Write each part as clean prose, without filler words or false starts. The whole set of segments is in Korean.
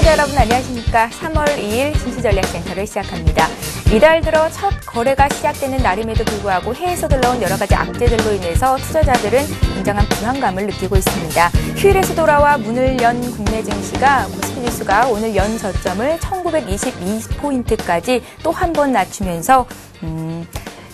시청자 여러분 안녕하십니까. 3월 2일 증시전략센터를 시작합니다. 이달 들어 첫 거래가 시작되는 날임에도 불구하고 해에서 들러온 여러 가지 악재들로 인해서 투자자들은 굉장한 불안감을 느끼고 있습니다. 휴일에서 돌아와 문을 연 국내 증시가 코스피 지수가 오늘 연 저점을 1922포인트까지 또 한 번 낮추면서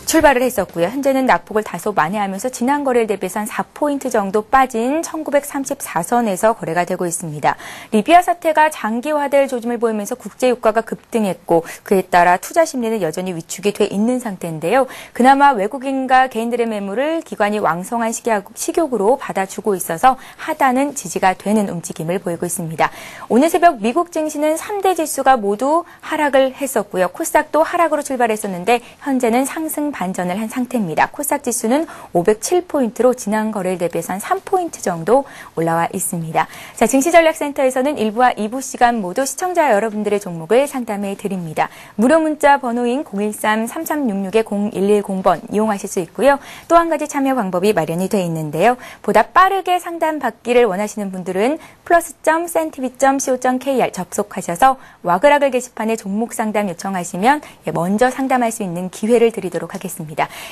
출발을 했었고요. 현재는 낙폭을 다소 만회하면서 지난 거래일 대비해서 한 4포인트 정도 빠진 1934선에서 거래가 되고 있습니다. 리비아 사태가 장기화될 조짐을 보이면서 국제유가가 급등했고 그에 따라 투자 심리는 여전히 위축이 돼 있는 상태인데요. 그나마 외국인과 개인들의 매물을 기관이 왕성한 식욕으로 받아주고 있어서 하단은 지지가 되는 움직임을 보이고 있습니다. 오늘 새벽 미국 증시는 3대 지수가 모두 하락을 했었고요. 코스닥도 하락으로 출발했었는데 현재는 상승 반전을 한 상태입니다. 코스닥 지수는 507포인트로 지난 거래일 대비해서 한 3포인트 정도 올라와 있습니다. 자, 증시전략센터에서는 1부와 2부 시간 모두 시청자 여러분들의 종목을 상담해 드립니다. 무료 문자 번호인 013-3366-0110번 이용하실 수 있고요. 또 한 가지 참여 방법이 마련이 되어 있는데요. 보다 빠르게 상담 받기를 원하시는 분들은 plus.cntv.co.kr 접속하셔서 와글와글 게시판에 종목 상담 요청하시면 먼저 상담할 수 있는 기회를 드리도록 하겠습니다.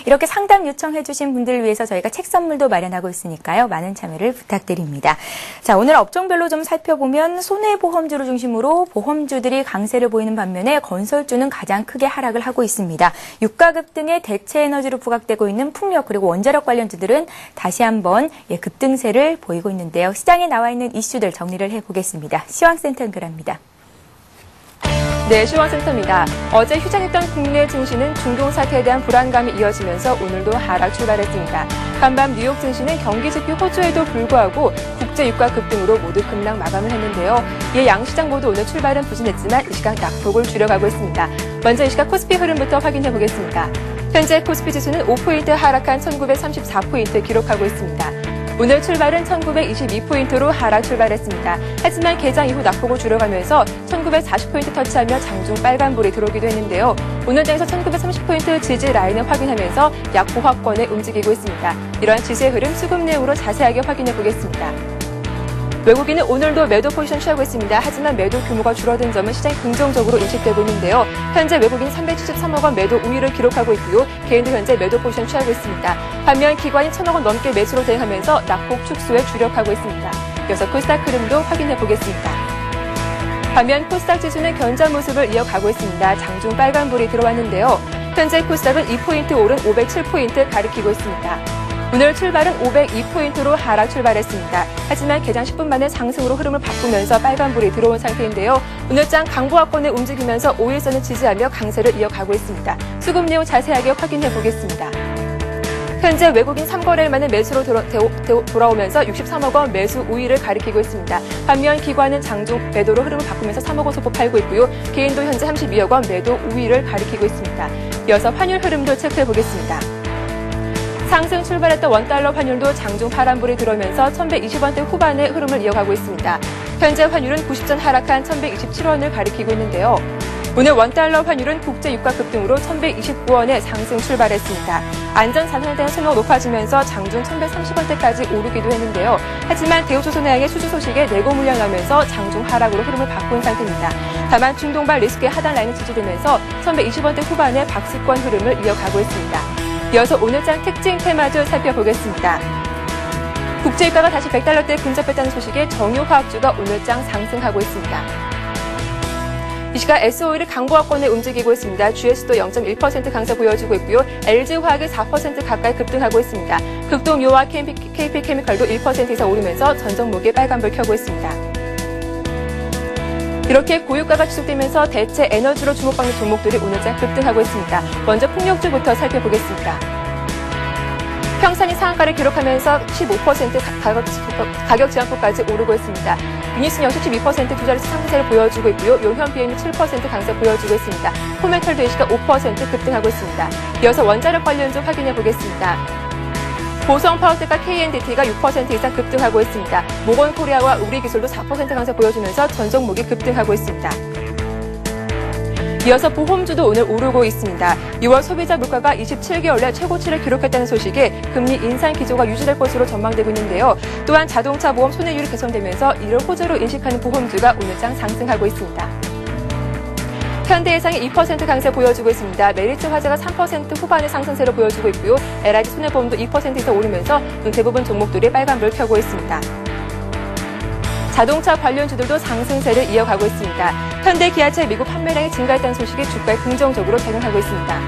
이렇게 상담 요청해 주신 분들을 위해서 저희가 책 선물도 마련하고 있으니까요. 많은 참여를 부탁드립니다. 자, 오늘 업종별로 좀 살펴보면 손해보험주를 중심으로 보험주들이 강세를 보이는 반면에 건설주는 가장 크게 하락을 하고 있습니다. 유가 급등에 대체 에너지로 부각되고 있는 풍력 그리고 원자력 관련주들은 다시 한번 급등세를 보이고 있는데요. 시장에 나와 있는 이슈들 정리를 해보겠습니다. 시황센터 연결합니다. 네, 시황센터입니다. 어제 휴장했던 국내 증시는 중동 사태에 대한 불안감이 이어지면서 오늘도 하락 출발했습니다. 간밤 뉴욕 증시는 경기 지표 호조에도 불구하고 국제 유가 급등으로 모두 급락 마감을 했는데요. 이에 양시장 모두 오늘 출발은 부진했지만 이 시각 낙폭을 줄여가고 있습니다. 먼저 이 시각 코스피 흐름부터 확인해 보겠습니다. 현재 코스피 지수는 5포인트 하락한 1934포인트 기록하고 있습니다. 오늘 출발은 1922포인트로 하락 출발했습니다. 하지만 개장 이후 낙폭을 줄여가면서 1940포인트 터치하며 장중 빨간불이 들어오기도 했는데요. 오늘 장에서 1930포인트 지지 라인을 확인하면서 약보 확권에 움직이고 있습니다. 이러한 지수의 흐름 수급 내용으로 자세하게 확인해 보겠습니다. 외국인은 오늘도 매도 포지션 취하고 있습니다. 하지만 매도 규모가 줄어든 점은 시장이 긍정적으로 인식되고 있는데요. 현재 외국인 373억 원 매도 우위를 기록하고 있고요. 개인도 현재 매도 포지션 취하고 있습니다. 반면 기관이 1,000억 원 넘게 매수로 대응하면서 낙폭 축소에 주력하고 있습니다. 이어서 코스닥 흐름도 확인해 보겠습니다. 반면 코스닥 지수는 견자 모습을 이어가고 있습니다. 장중 빨간불이 들어왔는데요. 현재 코스닥은 2포인트 오른 507포인트 가리키고 있습니다. 오늘 출발은 502포인트로 하락 출발했습니다. 하지만 개장 10분 만에 상승으로 흐름을 바꾸면서 빨간불이 들어온 상태인데요. 오늘장 강보합권에 움직이면서 5일선을 지지하며 강세를 이어가고 있습니다. 수급 내용 자세하게 확인해 보겠습니다. 현재 외국인 3거래일 만에 매수로 돌아오면서 63억 원 매수 우위를 가리키고 있습니다. 반면 기관은 장중 매도로 흐름을 바꾸면서 3억 원 소폭 팔고 있고요. 개인도 현재 32억 원 매도 우위를 가리키고 있습니다. 이어서 환율 흐름도 체크해 보겠습니다. 상승 출발했던 원달러 환율도 장중 파란불이 들어오면서 1120원대 후반의 흐름을 이어가고 있습니다. 현재 환율은 90전 하락한 1127원을 가리키고 있는데요. 오늘 원달러 환율은 국제 유가 급등으로 1129원에 상승 출발했습니다. 안전자산에 대한 소모가 높아지면서 장중 1130원대까지 오르기도 했는데요. 하지만 대우조선해양의 수주 소식에 내고 물량나면서 장중 하락으로 흐름을 바꾼 상태입니다. 다만 중동발 리스크의 하단 라인이 지지되면서 1120원대 후반의 박스권 흐름을 이어가고 있습니다. 이어서 오늘장 특징 테마주 살펴보겠습니다. 국제유가가 다시 100달러대에 근접했다는 소식에 정유화학주가 오늘장 상승하고 있습니다. 이 시각 SO일이 강보합권에 움직이고 있습니다. GS도 0.1% 강세 보여주고 있고요. LG화학이 4% 가까이 급등하고 있습니다. 극동유화 KP케미칼도 1% 이상 오르면서 전 종목이 빨간불 켜고 있습니다. 이렇게 고유가가 지속되면서 대체 에너지로 주목받는 종목들이 오늘장 급등하고 있습니다. 먼저 풍력주부터 살펴보겠습니다. 평산이 상한가를 기록하면서 15% 가격 지향폭까지 오르고 있습니다. 유니슨 역시 12% 두 자릿수 상승세를 보여주고 있고요. 용현 BM이 7% 강세 보여주고 있습니다. 포메탈도 이 시각 5% 급등하고 있습니다. 이어서 원자력 관련주 확인해 보겠습니다. 보성 파워텍과 KNDT가 6% 이상 급등하고 있습니다. 모건코리아와 우리기술도 4% 강세 보여주면서 전 종목이 급등하고 있습니다. 이어서 보험주도 오늘 오르고 있습니다. 6월 소비자 물가가 27개월 내 최고치를 기록했다는 소식에 금리 인상 기조가 유지될 것으로 전망되고 있는데요. 또한 자동차 보험 손해율이 개선되면서 이를 호재로 인식하는 보험주가 오늘장 상승하고 있습니다. 현대해상이 2% 강세 보여주고 있습니다. 메리츠 화재가 3% 후반의 상승세를 보여주고 있고요. LIG 손해보험도 2% 이상 오르면서 대부분 종목들이 빨간불 켜고 있습니다. 자동차 관련주들도 상승세를 이어가고 있습니다. 현대 기아차 미국 판매량이 증가했다는 소식이 주가에 긍정적으로 작용하고 있습니다.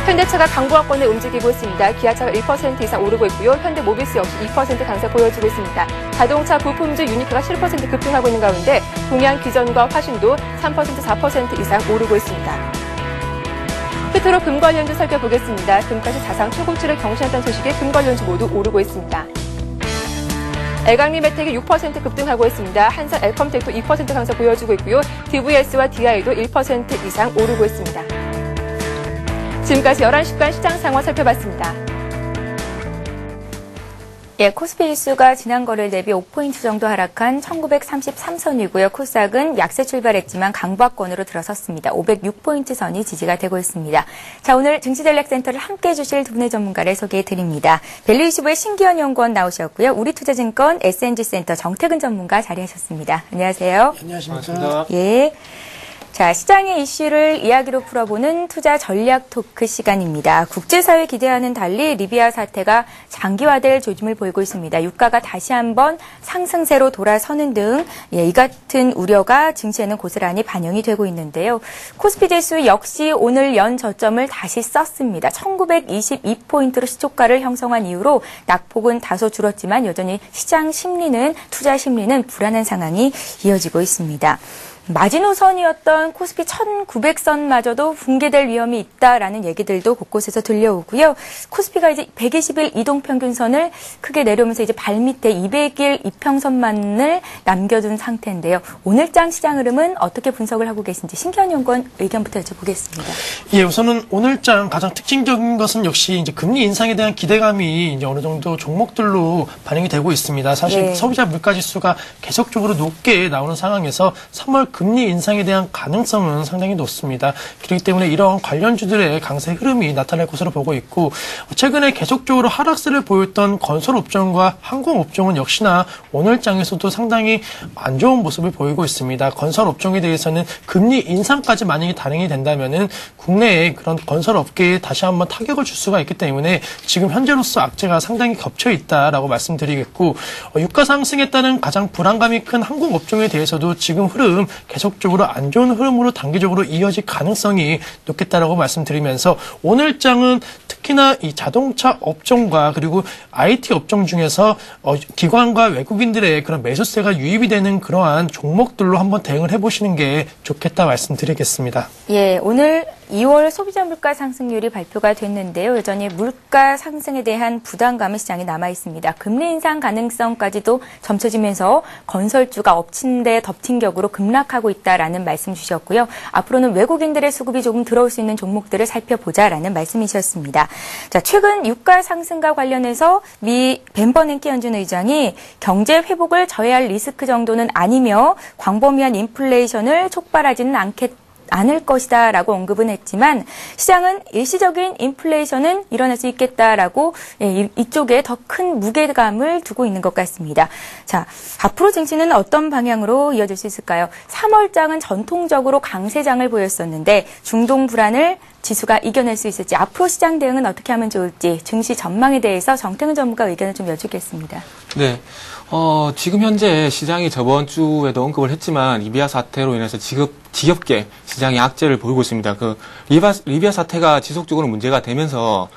현대차가 강보합권에 움직이고 있습니다. 기아차가 1% 이상 오르고 있고요. 현대모비스 역시 2% 강세 보여주고 있습니다. 자동차 부품주 유니크가 7% 급등하고 있는 가운데 동양 기전과 화신도 3%, 4% 이상 오르고 있습니다. 끝으로 금 관련주 살펴보겠습니다. 금까지 사상 최고치를 경신했다는 소식에 금 관련주 모두 오르고 있습니다. 애강리 메텍이 6% 급등하고 있습니다. 한산 엘컴텍도 2% 강세 보여주고 있고요. DVS와 DI도 1% 이상 오르고 있습니다. 지금까지 11시간 시장 상황 살펴봤습니다. 예, 코스피 지수가 지난 거래일 대비 5포인트 정도 하락한 1933선이고요. 코스닥은 약세 출발했지만 강보합권으로 들어섰습니다. 506포인트 선이 지지가 되고 있습니다. 자, 오늘 증시전략센터를 함께해 주실 두 분의 전문가를 소개해 드립니다. 밸류25의 신기현 연구원 나오셨고요. 우리투자증권 S&G센터 정태근 전문가 자리하셨습니다. 안녕하세요. 안녕하십니까. 예. 자, 시장의 이슈를 이야기로 풀어보는 투자 전략 토크 시간입니다. 국제사회 기대와는 달리 리비아 사태가 장기화될 조짐을 보이고 있습니다. 유가가 다시 한번 상승세로 돌아서는 등 이 같은 우려가 증시에는 고스란히 반영이 되고 있는데요. 코스피 지수 역시 오늘 연 저점을 다시 썼습니다. 1922포인트로 시초가를 형성한 이후로 낙폭은 다소 줄었지만 여전히 시장 심리는, 투자 심리는 불안한 상황이 이어지고 있습니다. 마지노선이었던 코스피 1900선마저도 붕괴될 위험이 있다라는 얘기들도 곳곳에서 들려오고요. 코스피가 이제 120일 이동평균선을 크게 내려오면서 이제 발밑에 200일 이평선만을 남겨둔 상태인데요. 오늘장 시장 흐름은 어떻게 분석을 하고 계신지 신기현 연구원 의견부터 여쭤보겠습니다. 예, 우선은 오늘장 가장 특징적인 것은 역시 이제 금리 인상에 대한 기대감이 이제 어느 정도 종목들로 반영이 되고 있습니다. 사실 네. 소비자 물가지수가 계속적으로 높게 나오는 상황에서 3월 금리 인상에 대한 가능성은 상당히 높습니다. 그렇기 때문에 이런 관련주들의 강세 흐름이 나타날 것으로 보고 있고, 최근에 계속적으로 하락세를 보였던 건설업종과 항공업종은 역시나 오늘장에서도 상당히 안 좋은 모습을 보이고 있습니다. 건설업종에 대해서는 금리 인상까지 만약에 단행이 된다면은 국내에 그런 건설업계에 다시 한번 타격을 줄 수가 있기 때문에 지금 현재로서 악재가 상당히 겹쳐 있다라고 말씀드리겠고, 유가 상승에 따른 가장 불안감이 큰 항공업종에 대해서도 지금 흐름 계속적으로 안 좋은 흐름으로 단기적으로 이어질 가능성이 높겠다라고 말씀드리면서 오늘장은 특히나 이 자동차 업종과 그리고 IT 업종 중에서 기관과 외국인들의 그런 매수세가 유입이 되는 그러한 종목들로 한번 대응을 해보시는 게 좋겠다 말씀드리겠습니다. 예, 오늘 2월 소비자 물가 상승률이 발표가 됐는데요. 여전히 물가 상승에 대한 부담감은 시장에 남아 있습니다. 금리 인상 가능성까지도 점쳐지면서 건설주가 엎친 데 덮친 격으로 급락하고 있다라는 말씀 주셨고요. 앞으로는 외국인들의 수급이 조금 들어올 수 있는 종목들을 살펴보자라는 말씀이셨습니다. 자, 최근 유가 상승과 관련해서 미 벤버냉키 연준 의장이 경제 회복을 저해할 리스크 정도는 아니며 광범위한 인플레이션을 촉발하지는 않을 것이다라고 언급은 했지만 시장은 일시적인 인플레이션은 일어날 수 있겠다라고 이쪽에 더 큰 무게감을 두고 있는 것 같습니다. 자, 앞으로 증시는 어떤 방향으로 이어질 수 있을까요? 3월장은 전통적으로 강세장을 보였었는데 중동 불안을 지수가 이겨낼 수 있을지, 앞으로 시장 대응은 어떻게 하면 좋을지 증시 전망에 대해서 정태근 전문가 의견을 좀 여쭙겠습니다. 네. 지금 현재 시장이 저번 주에도 언급을 했지만 리비아 사태로 인해서 지겹게 시장이 악재를 보이고 있습니다. 리비아 사태가 지속적으로 문제가 되면서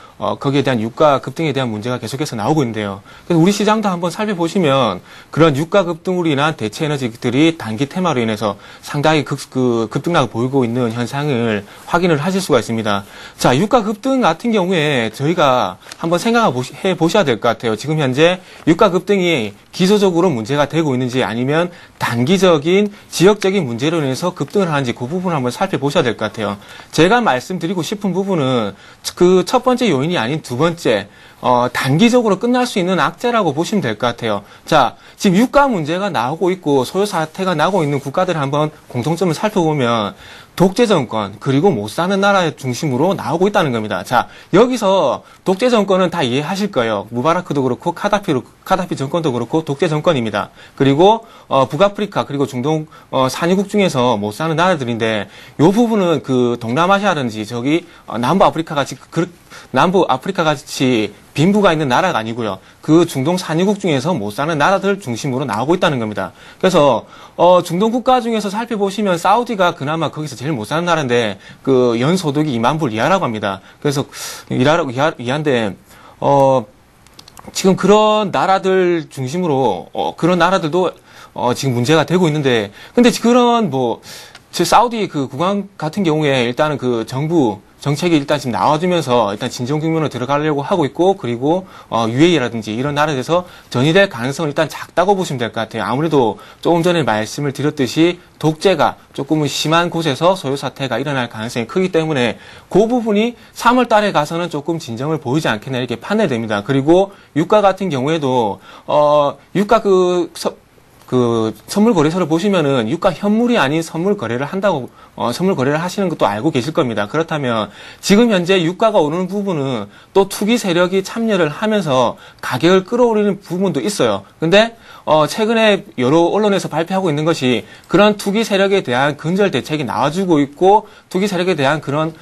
거기에 대한 유가 급등에 대한 문제가 계속해서 나오고 있는데요. 그래서 우리 시장도 한번 살펴보시면 그런 유가 급등으로 인한 대체 에너지들이 단기 테마로 인해서 상당히 급등락을 보이고 있는 현상을 확인을 하실 수가 있습니다. 자, 유가 급등 같은 경우에 저희가 한번 생각해 보셔야 될 것 같아요. 지금 현재 유가 급등이 기소적으로 문제가 되고 있는지 아니면 단기적인 지역적인 문제로 인해서 급등을 하는지 그 부분을 한번 살펴보셔야 될 것 같아요. 제가 말씀드리고 싶은 부분은 그 첫 번째 요인이 아닌 두 번째, 단기적으로 끝날 수 있는 악재라고 보시면 될 것 같아요. 자, 지금 유가 문제가 나오고 있고 소요 사태가 나고 있는 국가들을 한번 공통점을 살펴보면 독재 정권 그리고 못 사는 나라 중심으로 나오고 있다는 겁니다. 자, 여기서 독재 정권은 다 이해하실 거예요. 무바라크도 그렇고 카다피 정권도 그렇고 독재 정권입니다. 그리고 북아프리카 그리고 중동 산유국 중에서 못 사는 나라들인데 요 부분은 그 동남아시아라든지 저기 남부 아프리카 같이 빈부가 있는 나라가 아니고요. 그 중동 산유국 중에서 못 사는 나라들 중심으로 나오고 있다는 겁니다. 그래서 중동 국가 중에서 살펴보시면 사우디가 그나마 거기서 제일 못 사는 나라인데 그 연소득이 2만 불 이하라고 합니다. 그래서 이하인데 지금 그런 나라들 중심으로 그런 나라들도 지금 문제가 되고 있는데 근데 그런 사우디 그 국왕 같은 경우에 일단은 그 정부 정책이 일단 지금 나와주면서 일단 진정 국면으로 들어가려고 하고 있고 그리고 UAE라든지 이런 나라에서 전이될 가능성은 일단 작다고 보시면 될 것 같아요. 아무래도 조금 전에 말씀을 드렸듯이 독재가 조금은 심한 곳에서 소요 사태가 일어날 가능성이 크기 때문에 그 부분이 3월 달에 가서는 조금 진정을 보이지 않겠나 이렇게 판단이 됩니다. 그리고 유가 같은 경우에도 유가 그 선물 거래소를 보시면은 유가 현물이 아닌 선물 거래를 한다고 선물 거래를 하시는 것도 알고 계실 겁니다. 그렇다면 지금 현재 유가가 오르는 부분은 또 투기 세력이 참여를 하면서 가격을 끌어올리는 부분도 있어요. 근데 최근에 여러 언론에서 발표하고 있는 것이 그런 투기 세력에 대한 근절 대책이 나와주고 있고 투기 세력에 대한 그런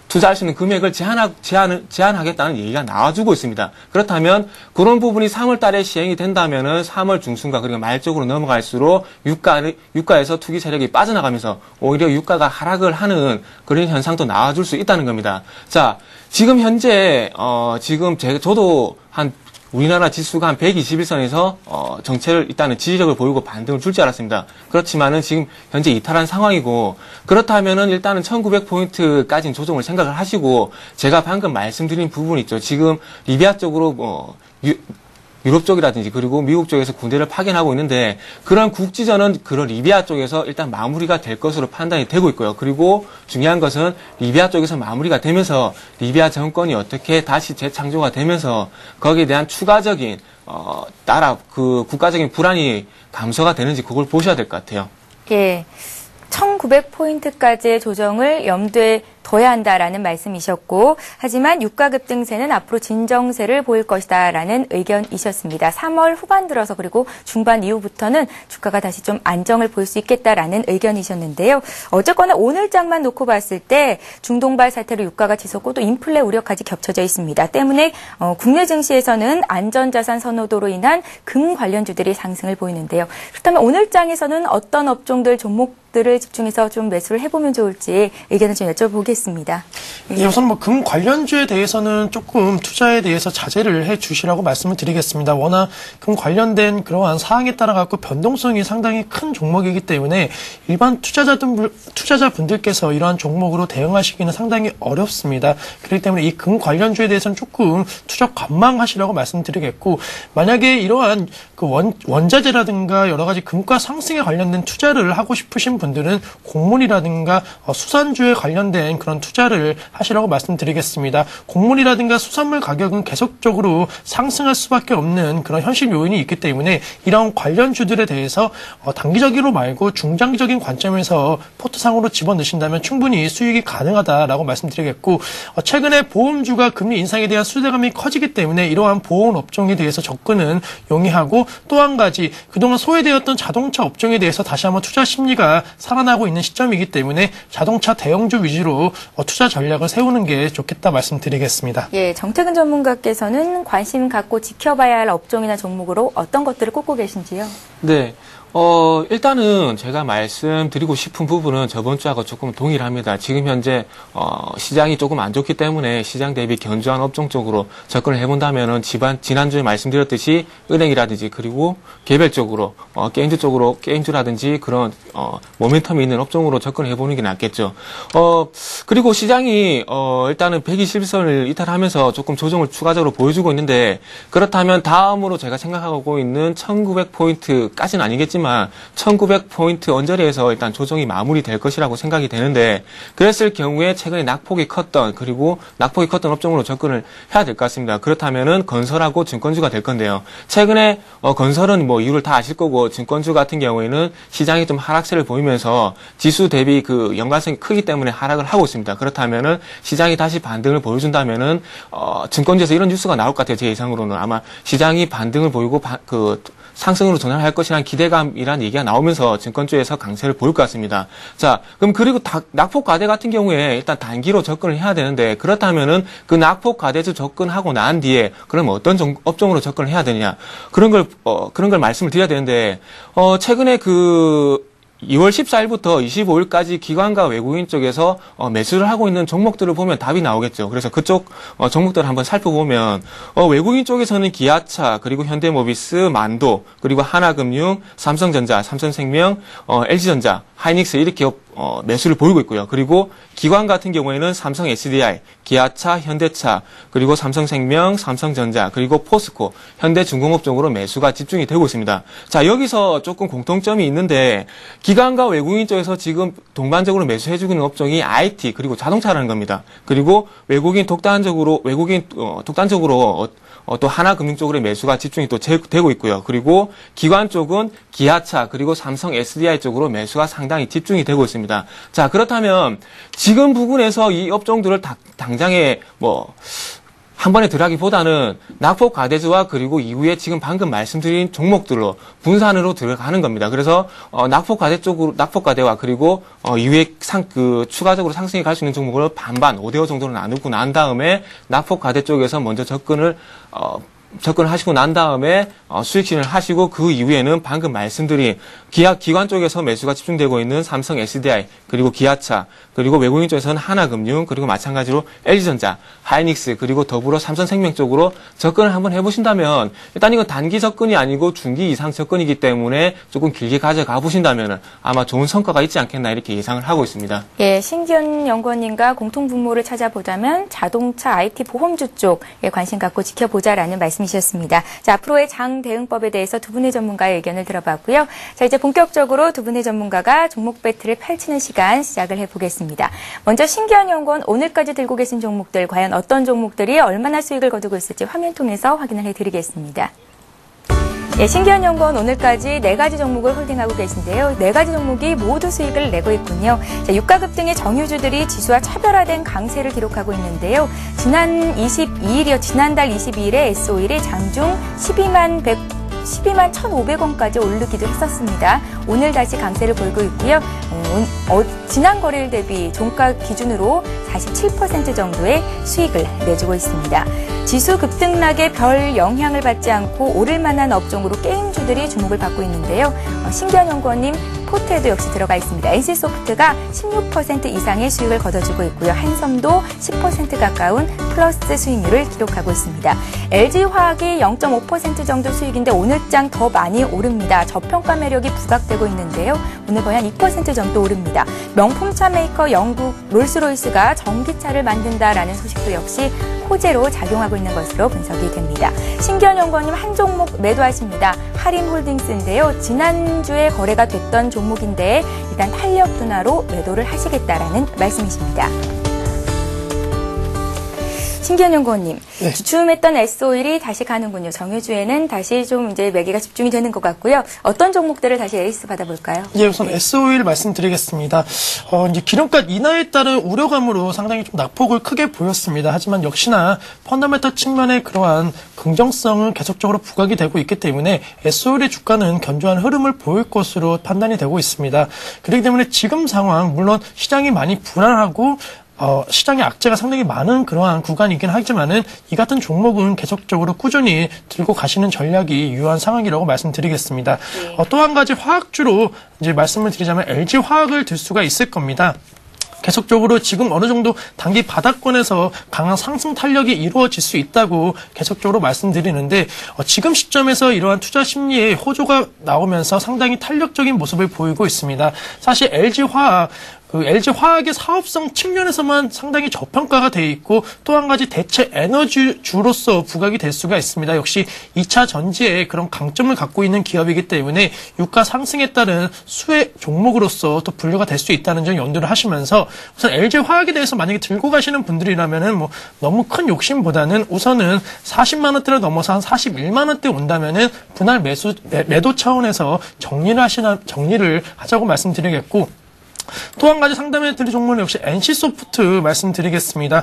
투자할 수 있는 금액을 제한하겠다는 얘기가 나와주고 있습니다. 그렇다면 그런 부분이 3월 달에 시행이 된다면은 3월 중순과 그리고 말 쪽으로 넘어갈수록 유가에서 투기 세력이 빠져나가면서 오히려 유가가 하락을 하는 그런 현상도 나와줄 수 있다는 겁니다. 자, 지금 현재 저도 우리나라 지수가 한 121선에서 정체를 일단은 지지력을 보이고 반등을 줄 줄 알았습니다. 그렇지만은 지금 현재 이탈한 상황이고 그렇다면은 일단은 1900포인트까지는 조정을 생각을 하시고 제가 방금 말씀드린 부분 있죠. 지금 리비아 쪽으로 유럽 쪽이라든지 그리고 미국 쪽에서 군대를 파견하고 있는데 그런 국지전은 그런 리비아 쪽에서 일단 마무리가 될 것으로 판단이 되고 있고요. 그리고 중요한 것은 리비아 쪽에서 마무리가 되면서 리비아 정권이 어떻게 다시 재창조가 되면서 거기에 대한 추가적인 국가적인 불안이 감소가 되는지 그걸 보셔야 될 것 같아요. 예. 1900포인트까지의 조정을 염두에 둬야 한다라는 말씀이셨고 하지만 유가 급등세는 앞으로 진정세를 보일 것이다라는 의견이셨습니다. 3월 후반 들어서 그리고 중반 이후부터는 주가가 다시 좀 안정을 보일 수 있겠다라는 의견이셨는데요. 어쨌거나 오늘장만 놓고 봤을 때 중동발 사태로 유가가 치솟고 또 인플레 우려까지 겹쳐져 있습니다. 때문에 국내 증시에서는 안전자산 선호도로 인한 금 관련주들이 상승을 보이는데요. 그렇다면 오늘장에서는 어떤 업종들 종목들을 집중해서 좀 매수를 해보면 좋을지 의견을 좀 여쭤보겠습니다. 예, 우선 금 관련주에 대해서는 조금 투자에 대해서 자제를 해 주시라고 말씀을 드리겠습니다. 워낙 금 관련된 그러한 사항에 따라 갖고 변동성이 상당히 큰 종목이기 때문에 일반 투자자분들께서 이러한 종목으로 대응하시기는 상당히 어렵습니다. 그렇기 때문에 이 금 관련주에 대해서는 조금 투자 관망하시라고 말씀드리겠고 만약에 이러한 그 원자재라든가 여러 가지 금가 상승에 관련된 투자를 하고 싶으신 분들은 곡물이라든가 수산주에 관련된 그런 투자를 하시라고 말씀드리겠습니다. 곡물이라든가 수산물 가격은 계속적으로 상승할 수밖에 없는 그런 현실 요인이 있기 때문에 이런 관련주들에 대해서 단기적으로 말고 중장기적인 관점에서 포트상으로 집어넣으신다면 충분히 수익이 가능하다라고 말씀드리겠고 최근에 보험주가 금리 인상에 대한 수혜감이 커지기 때문에 이러한 보험 업종에 대해서 접근은 용이하고 또 한 가지 그동안 소외되었던 자동차 업종에 대해서 다시 한번 투자 심리가 살아나고 있는 시점이기 때문에 자동차 대형주 위주로 투자 전략을 세우는 게 좋겠다 말씀드리겠습니다. 예, 정태근 전문가께서는 관심 갖고 지켜봐야 할 업종이나 종목으로 어떤 것들을 꼽고 계신지요? 네. 일단은 제가 말씀드리고 싶은 부분은 저번 주하고 조금 동일합니다. 지금 현재, 시장이 조금 안 좋기 때문에 시장 대비 견조한 업종 쪽으로 접근을 해본다면은 지난주에 말씀드렸듯이 은행이라든지 그리고 개별적으로, 게임주라든지 그런, 모멘텀이 있는 업종으로 접근을 해보는 게 낫겠죠. 그리고 시장이, 일단은 121선을 이탈하면서 조금 조정을 추가적으로 보여주고 있는데 그렇다면 다음으로 제가 생각하고 있는 1900포인트까지는 아니겠지만 했지만 1900포인트 언저리에서 일단 조정이 마무리될 것이라고 생각이 되는데 그랬을 경우에 최근에 낙폭이 컸던 업종으로 접근을 해야 될 것 같습니다. 그렇다면은 건설하고 증권주가 될 건데요. 최근에 건설은 뭐 이유를 다 아실 거고 증권주 같은 경우에는 시장이 좀 하락세를 보이면서 지수 대비 그 연관성이 크기 때문에 하락을 하고 있습니다. 그렇다면은 시장이 다시 반등을 보여준다면은 증권주에서 이런 뉴스가 나올 것 같아요. 제 예상으로는 아마 시장이 반등을 보이고 상승으로 전환할 것이라는 기대감이라는 얘기가 나오면서 증권주에서 강세를 보일 것 같습니다. 자, 그럼 그리고 낙폭 과대 같은 경우에 일단 단기로 접근을 해야 되는데 그렇다면은 그 낙폭 과대주 접근하고 난 뒤에 그럼 어떤 업종으로 접근을 해야 되느냐 그런 걸 말씀을 드려야 되는데 최근에 2월 14일부터 25일까지 기관과 외국인 쪽에서 매수를 하고 있는 종목들을 보면 답이 나오겠죠. 그래서 그쪽 종목들을 한번 살펴보면 외국인 쪽에서는 기아차, 그리고 현대모비스, 만도, 그리고 하나금융, 삼성전자, 삼성생명, LG전자, 하이닉스 이렇게 매수를 보이고 있고요. 그리고 기관 같은 경우에는 삼성 SDI, 기아차, 현대차, 그리고 삼성생명, 삼성전자, 그리고 포스코, 현대중공업 쪽으로 매수가 집중이 되고 있습니다. 자, 여기서 조금 공통점이 있는데 기관과 외국인 쪽에서 지금 동반적으로 매수해주고 있는 업종이 IT 그리고 자동차라는 겁니다. 그리고 외국인 독단적으로 또 하나금융 쪽으로 매수가 집중이 또 되고 있고요. 그리고 기관 쪽은 기아차 그리고 삼성 SDI 쪽으로 매수가 상당히 집중이 되고 있습니다. 자, 그렇다면 지금 부분에서 이 업종들을 당장에 한 번에 들어가기보다는 낙폭 과대주와 그리고 이후에 지금 방금 말씀드린 종목들로 분산으로 들어가는 겁니다. 그래서 낙폭 과대와 그리고 이후에 추가적으로 상승이 갈 수 있는 종목을 반반 5대5 정도로 나누고 난 다음에 낙폭 과대 쪽에서 먼저 접근을 하시고 난 다음에 수익 실현을 하시고 그 이후에는 방금 말씀드린 기관 쪽에서 매수가 집중되고 있는 삼성 SDI 그리고 기아차 그리고 외국인 쪽에서는 하나금융 그리고 마찬가지로 LG전자, 하이닉스 그리고 더불어 삼성생명 쪽으로 접근을 한번 해보신다면 일단 이건 단기 접근이 아니고 중기 이상 접근이기 때문에 조금 길게 가져가 보신다면 아마 좋은 성과가 있지 않겠나 이렇게 예상을 하고 있습니다. 예, 신기현 연구원님과 공통 분모를 찾아보자면 자동차, IT, 보험주 쪽에 관심 갖고 지켜보자라는 말씀이셨습니다. 자, 앞으로의 장 대응법에 대해서 두 분의 전문가의 의견을 들어봤고요. 자, 이제 본격적으로 두 분의 전문가가 종목 배틀을 펼치는 시간 시작을 해보겠습니다. 먼저 신기현 연구원 오늘까지 들고 계신 종목들 과연 어떤 종목들이 얼마나 수익을 거두고 있을지 화면 통해서 확인을 해드리겠습니다. 예, 신기현 연구원 오늘까지 4가지 종목을 홀딩하고 계신데요. 4가지 종목이 모두 수익을 내고 있군요. 자, 유가 급등의 정유주들이 지수와 차별화된 강세를 기록하고 있는데요. 지난달 22일에 S-오일이 장중 12만 1,500원까지 오르기도 했었습니다. 오늘 다시 강세를 보이고 있고요. 지난 거래일 대비 종가 기준으로 47% 정도의 수익을 내주고 있습니다. 지수 급등락에 별 영향을 받지 않고 오를 만한 업종으로 게임주들이 주목을 받고 있는데요. 신기현 연구원님 포트에도 역시 들어가 있습니다. NC소프트가 16% 이상의 수익을 거둬주고 있고요. 한섬도 10% 가까운 플러스 수익률을 기록하고 있습니다. LG화학이 0.5% 정도 수익인데 오늘장 더 많이 오릅니다. 저평가 매력이 부각되고 있는데요. 오늘 거의 한 2% 정도 오릅니다. 명품차 메이커 영국 롤스로이스가 전기차를 만든다라는 소식도 역시 호재로 작용하고 있는 것으로 분석이 됩니다. 신기현 연구원님 한 종목 매도하십니다. 하림홀딩스인데요. 지난주에 거래가 됐던 종목인데 일단 탄력 둔화로 매도를 하시겠다라는 말씀이십니다. 신기현 연구원님, 네. 주춤했던 S-오일이 다시 가는군요. 정유주에는 다시 좀 이제 매기가 집중이 되는 것 같고요. 어떤 종목들을 다시 에이스 받아볼까요? 예, 우선 S-오일 말씀드리겠습니다. 이제 기름값 인하에 따른 우려감으로 상당히 좀 낙폭을 크게 보였습니다. 하지만 역시나 펀더멘털 측면의 그러한 긍정성은 계속적으로 부각이 되고 있기 때문에 S-오일의 주가는 견조한 흐름을 보일 것으로 판단이 되고 있습니다. 그렇기 때문에 지금 상황, 물론 시장이 많이 불안하고 시장의 악재가 상당히 많은 그러한 구간이긴 하지만은 이 같은 종목은 계속적으로 꾸준히 들고 가시는 전략이 유효한 상황이라고 말씀드리겠습니다. 네. 또 한 가지 화학주로 이제 말씀을 드리자면 LG화학을 들 수가 있을 겁니다. 계속적으로 지금 어느 정도 단기 바닥권에서 강한 상승 탄력이 이루어질 수 있다고 계속적으로 말씀드리는데 지금 시점에서 이러한 투자 심리에 호조가 나오면서 상당히 탄력적인 모습을 보이고 있습니다. 사실 LG화학 그 LG 화학의 사업성 측면에서만 상당히 저평가가 돼 있고 또 한 가지 대체 에너지주로서 부각이 될 수가 있습니다. 역시 2차 전지에 그런 강점을 갖고 있는 기업이기 때문에 유가 상승에 따른 수혜 종목으로서 또 분류가 될 수 있다는 점 염두를 하시면서 우선 LG 화학에 대해서 만약에 들고 가시는 분들이라면은 뭐 너무 큰 욕심보다는 우선은 40만 원대를 넘어서 한 41만 원대 온다면은 분할 매도 차원에서 정리를 하자고 말씀드리겠고, 또 한 가지 상담해드릴 종목은 역시 NC소프트 말씀드리겠습니다.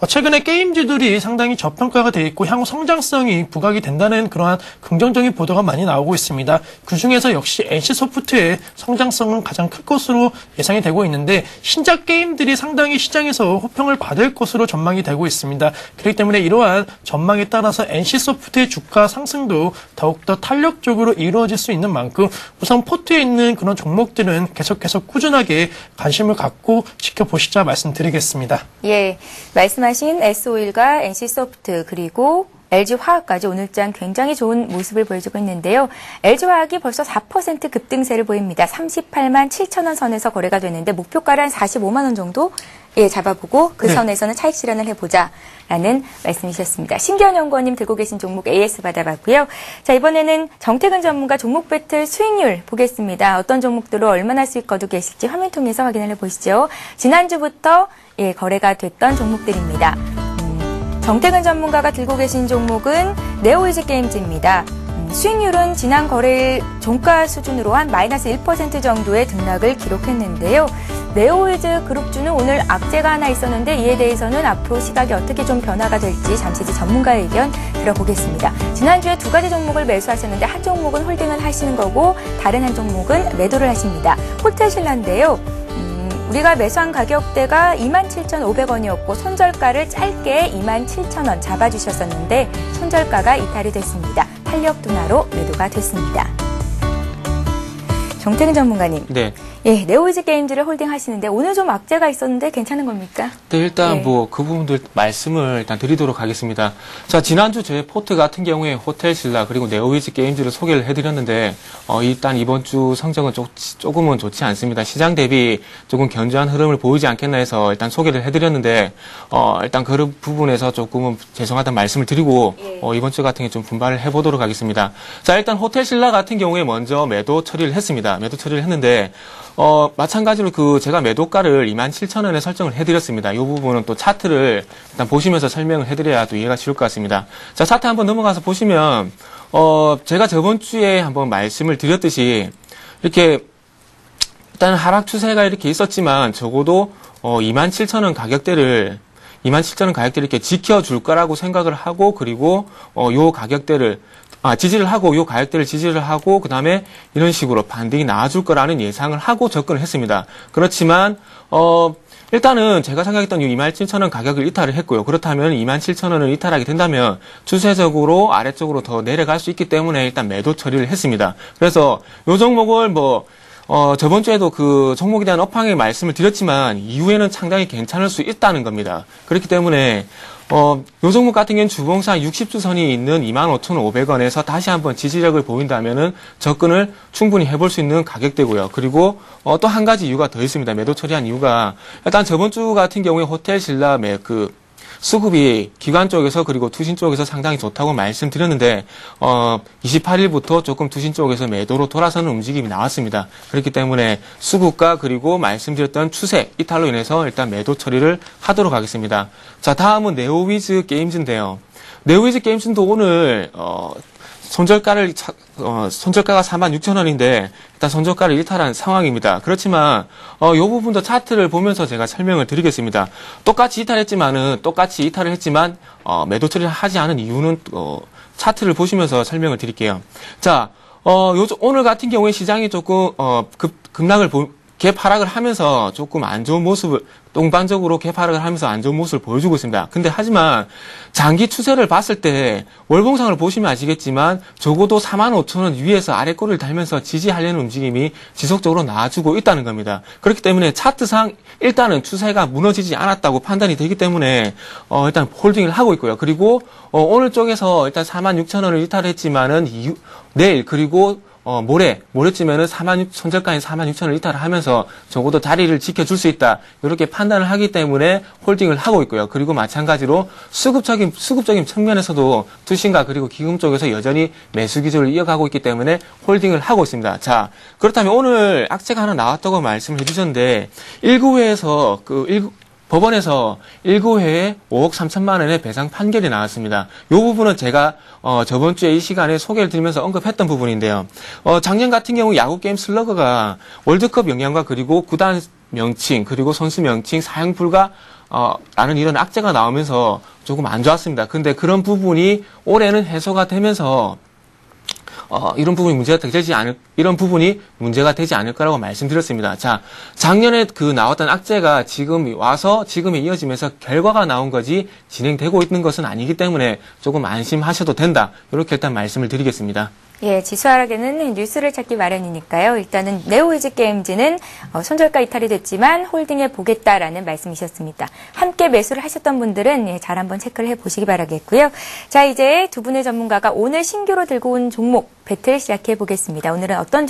최근에 게임주들이 상당히 저평가가 돼 있고 향후 성장성이 부각이 된다는 그러한 긍정적인 보도가 많이 나오고 있습니다. 그중에서 역시 NC소프트의 성장성은 가장 클 것으로 예상이 되고 있는데 신작 게임들이 상당히 시장에서 호평을 받을 것으로 전망이 되고 있습니다. 그렇기 때문에 이러한 전망에 따라서 NC소프트의 주가 상승도 더욱더 탄력적으로 이루어질 수 있는 만큼 우선 포트에 있는 그런 종목들은 계속해서 꾸준하게 관심을 갖고 지켜보시자 말씀드리겠습니다. 예, 말씀하신 S-오일과 NC소프트 그리고 LG화학까지 오늘장 굉장히 좋은 모습을 보여주고 있는데요. LG화학이 벌써 4% 급등세를 보입니다. 38만 7천 원 선에서 거래가 되는데 목표가를 한 45만 원 정도 잡아보고 그 선에서는 차익 실현을 해보자라는 말씀이셨습니다. 신기현 연구원님 들고 계신 종목 AS 받아봤고요. 자, 이번에는 정태근 전문가 종목 배틀 수익률 보겠습니다. 어떤 종목들로 얼마나 수익 거두고 계실지 화면 통해서 확인을 해보시죠. 지난주부터 거래가 됐던 종목들입니다. 정태근 전문가가 들고 계신 종목은 네오이즈 게임즈입니다. 수익률은 지난 거래일 종가 수준으로 한 마이너스 1% 정도의 등락을 기록했는데요. 네오이즈 그룹주는 오늘 악재가 하나 있었는데 이에 대해서는 앞으로 시각이 어떻게 좀 변화가 될지 잠시 뒤 전문가의 의견 들어보겠습니다. 지난주에 두 가지 종목을 매수하셨는데 한 종목은 홀딩을 하시는 거고 다른 한 종목은 매도를 하십니다. 호텔신라인데요. 우리가 매수한 가격대가 27,500원이었고 손절가를 짧게 27,000원 잡아주셨었는데 손절가가 이탈이 됐습니다. 탄력 둔화로 매도가 됐습니다. 정태근 전문가님. 네. 예, 네오이즈 게임즈를 홀딩하시는데 오늘 좀 악재가 있었는데 괜찮은 겁니까? 네, 일단 뭐 그 부분들 말씀을 일단 드리도록 하겠습니다. 자, 지난주 저희 포트 같은 경우에 호텔신라 그리고 네오이즈 게임즈를 소개를 해드렸는데 일단 이번 주 성적은 조금은 좋지 않습니다. 시장 대비 조금 견조한 흐름을 보이지 않겠나 해서 일단 소개를 해드렸는데 일단 그 부분에서 조금은 죄송하다는 말씀을 드리고 이번 주 같은 게 좀 분발을 해보도록 하겠습니다. 자, 일단 호텔신라 같은 경우에 먼저 매도 처리를 했습니다. 매도 처리를 했는데 마찬가지로 제가 매도가를 27,000원에 설정을 해드렸습니다. 이 부분은 또 차트를 일단 보시면서 설명을 해드려야 또 이해가 쉬울 것 같습니다. 자, 차트 한번 넘어가서 보시면, 제가 저번 주에 한번 말씀을 드렸듯이, 이렇게, 일단 하락 추세가 이렇게 있었지만, 적어도, 27,000원 가격대를 이렇게 지켜줄 거라고 생각을 하고, 그리고, 요 가격대를, 지지를 하고, 요 가격대를 지지를 하고, 그 다음에 이런 식으로 반등이 나와줄 거라는 예상을 하고 접근을 했습니다. 그렇지만, 일단은 제가 생각했던 이 27,000원 가격을 이탈을 했고요. 그렇다면 27,000원을 이탈하게 된다면 추세적으로 아래쪽으로 더 내려갈 수 있기 때문에 일단 매도 처리를 했습니다. 그래서 요 종목을 저번 주에도 그 종목에 대한 업황의 말씀을 드렸지만 이후에는 상당히 괜찮을 수 있다는 겁니다. 그렇기 때문에 요 종목 같은 경우는 주봉상 60주선이 있는 25,500원에서 다시 한번 지지력을 보인다면은 접근을 충분히 해볼 수 있는 가격대고요. 그리고 또 한 가지 이유가 더 있습니다. 매도 처리한 이유가 일단 저번 주 같은 경우에 호텔신라 수급이 기관 쪽에서 그리고 투신 쪽에서 상당히 좋다고 말씀드렸는데 28일부터 조금 투신 쪽에서 매도로 돌아서는 움직임이 나왔습니다. 그렇기 때문에 수급과 그리고 말씀드렸던 추세 이탈로 인해서 일단 매도 처리를 하도록 하겠습니다. 자, 다음은 네오위즈 게임즈인데요. 네오위즈 게임즈도 오늘 손절가가 46,000원인데 일단 손절가를 이탈한 상황입니다. 그렇지만 이 부분도 차트를 보면서 제가 설명을 드리겠습니다. 똑같이 이탈을 했지만 매도 처리를 하지 않은 이유는 차트를 보시면서 설명을 드릴게요. 자, 오늘 같은 경우에 시장이 조금 급락을 갭 하락을 하면서 조금 안 좋은 모습을 동반적으로 갭 하락을 하면서 안 좋은 모습을 보여주고 있습니다. 근데 하지만 장기 추세를 봤을 때 월봉상을 보시면 아시겠지만 적어도 45,000원 위에서 아래 꼬리를 달면서 지지하려는 움직임이 지속적으로 나와주고 있다는 겁니다. 그렇기 때문에 차트상 일단은 추세가 무너지지 않았다고 판단이 되기 때문에 일단 홀딩을 하고 있고요. 그리고 오늘 쪽에서 일단 46,000원을 이탈했지만은 내일 그리고 모레쯤에는 손절가인 46,000을 이탈을 하면서 적어도 자리를 지켜줄 수 있다. 이렇게 판단을 하기 때문에 홀딩을 하고 있고요. 그리고 마찬가지로 수급적인 측면에서도 투신가 그리고 기금 쪽에서 여전히 매수 기조를 이어가고 있기 때문에 홀딩을 하고 있습니다. 자, 그렇다면 오늘 악재가 하나 나왔다고 말씀을 해주셨는데, 1구회에서 법원에서 1구회에 5억 3천만 원의 배상 판결이 나왔습니다. 이 부분은 제가 저번 주에 이 시간에 소개를 드리면서 언급했던 부분인데요. 작년 같은 경우 야구 게임 슬러그가 월드컵 영향과 그리고 구단 명칭 그리고 선수 명칭 사용 불가 라는 이런 악재가 나오면서 조금 안 좋았습니다. 근데 그런 부분이 올해는 해소가 되면서 이런 부분이 문제가 되지 않을 거라고 말씀드렸습니다. 자, 작년에 나왔던 악재가 지금에 이어지면서 결과가 나온 거지 진행되고 있는 것은 아니기 때문에 조금 안심하셔도 된다. 이렇게 일단 말씀을 드리겠습니다. 예, 지수 하락에는 뉴스를 찾기 마련이니까요. 일단은 네오이즈게임즈는 손절가 이탈이 됐지만 홀딩해 보겠다라는 말씀이셨습니다. 함께 매수를 하셨던 분들은 잘 한번 체크를 해보시기 바라겠고요. 자, 이제 두 분의 전문가가 오늘 신규로 들고 온 종목 배틀 시작해 보겠습니다. 오늘은 어떤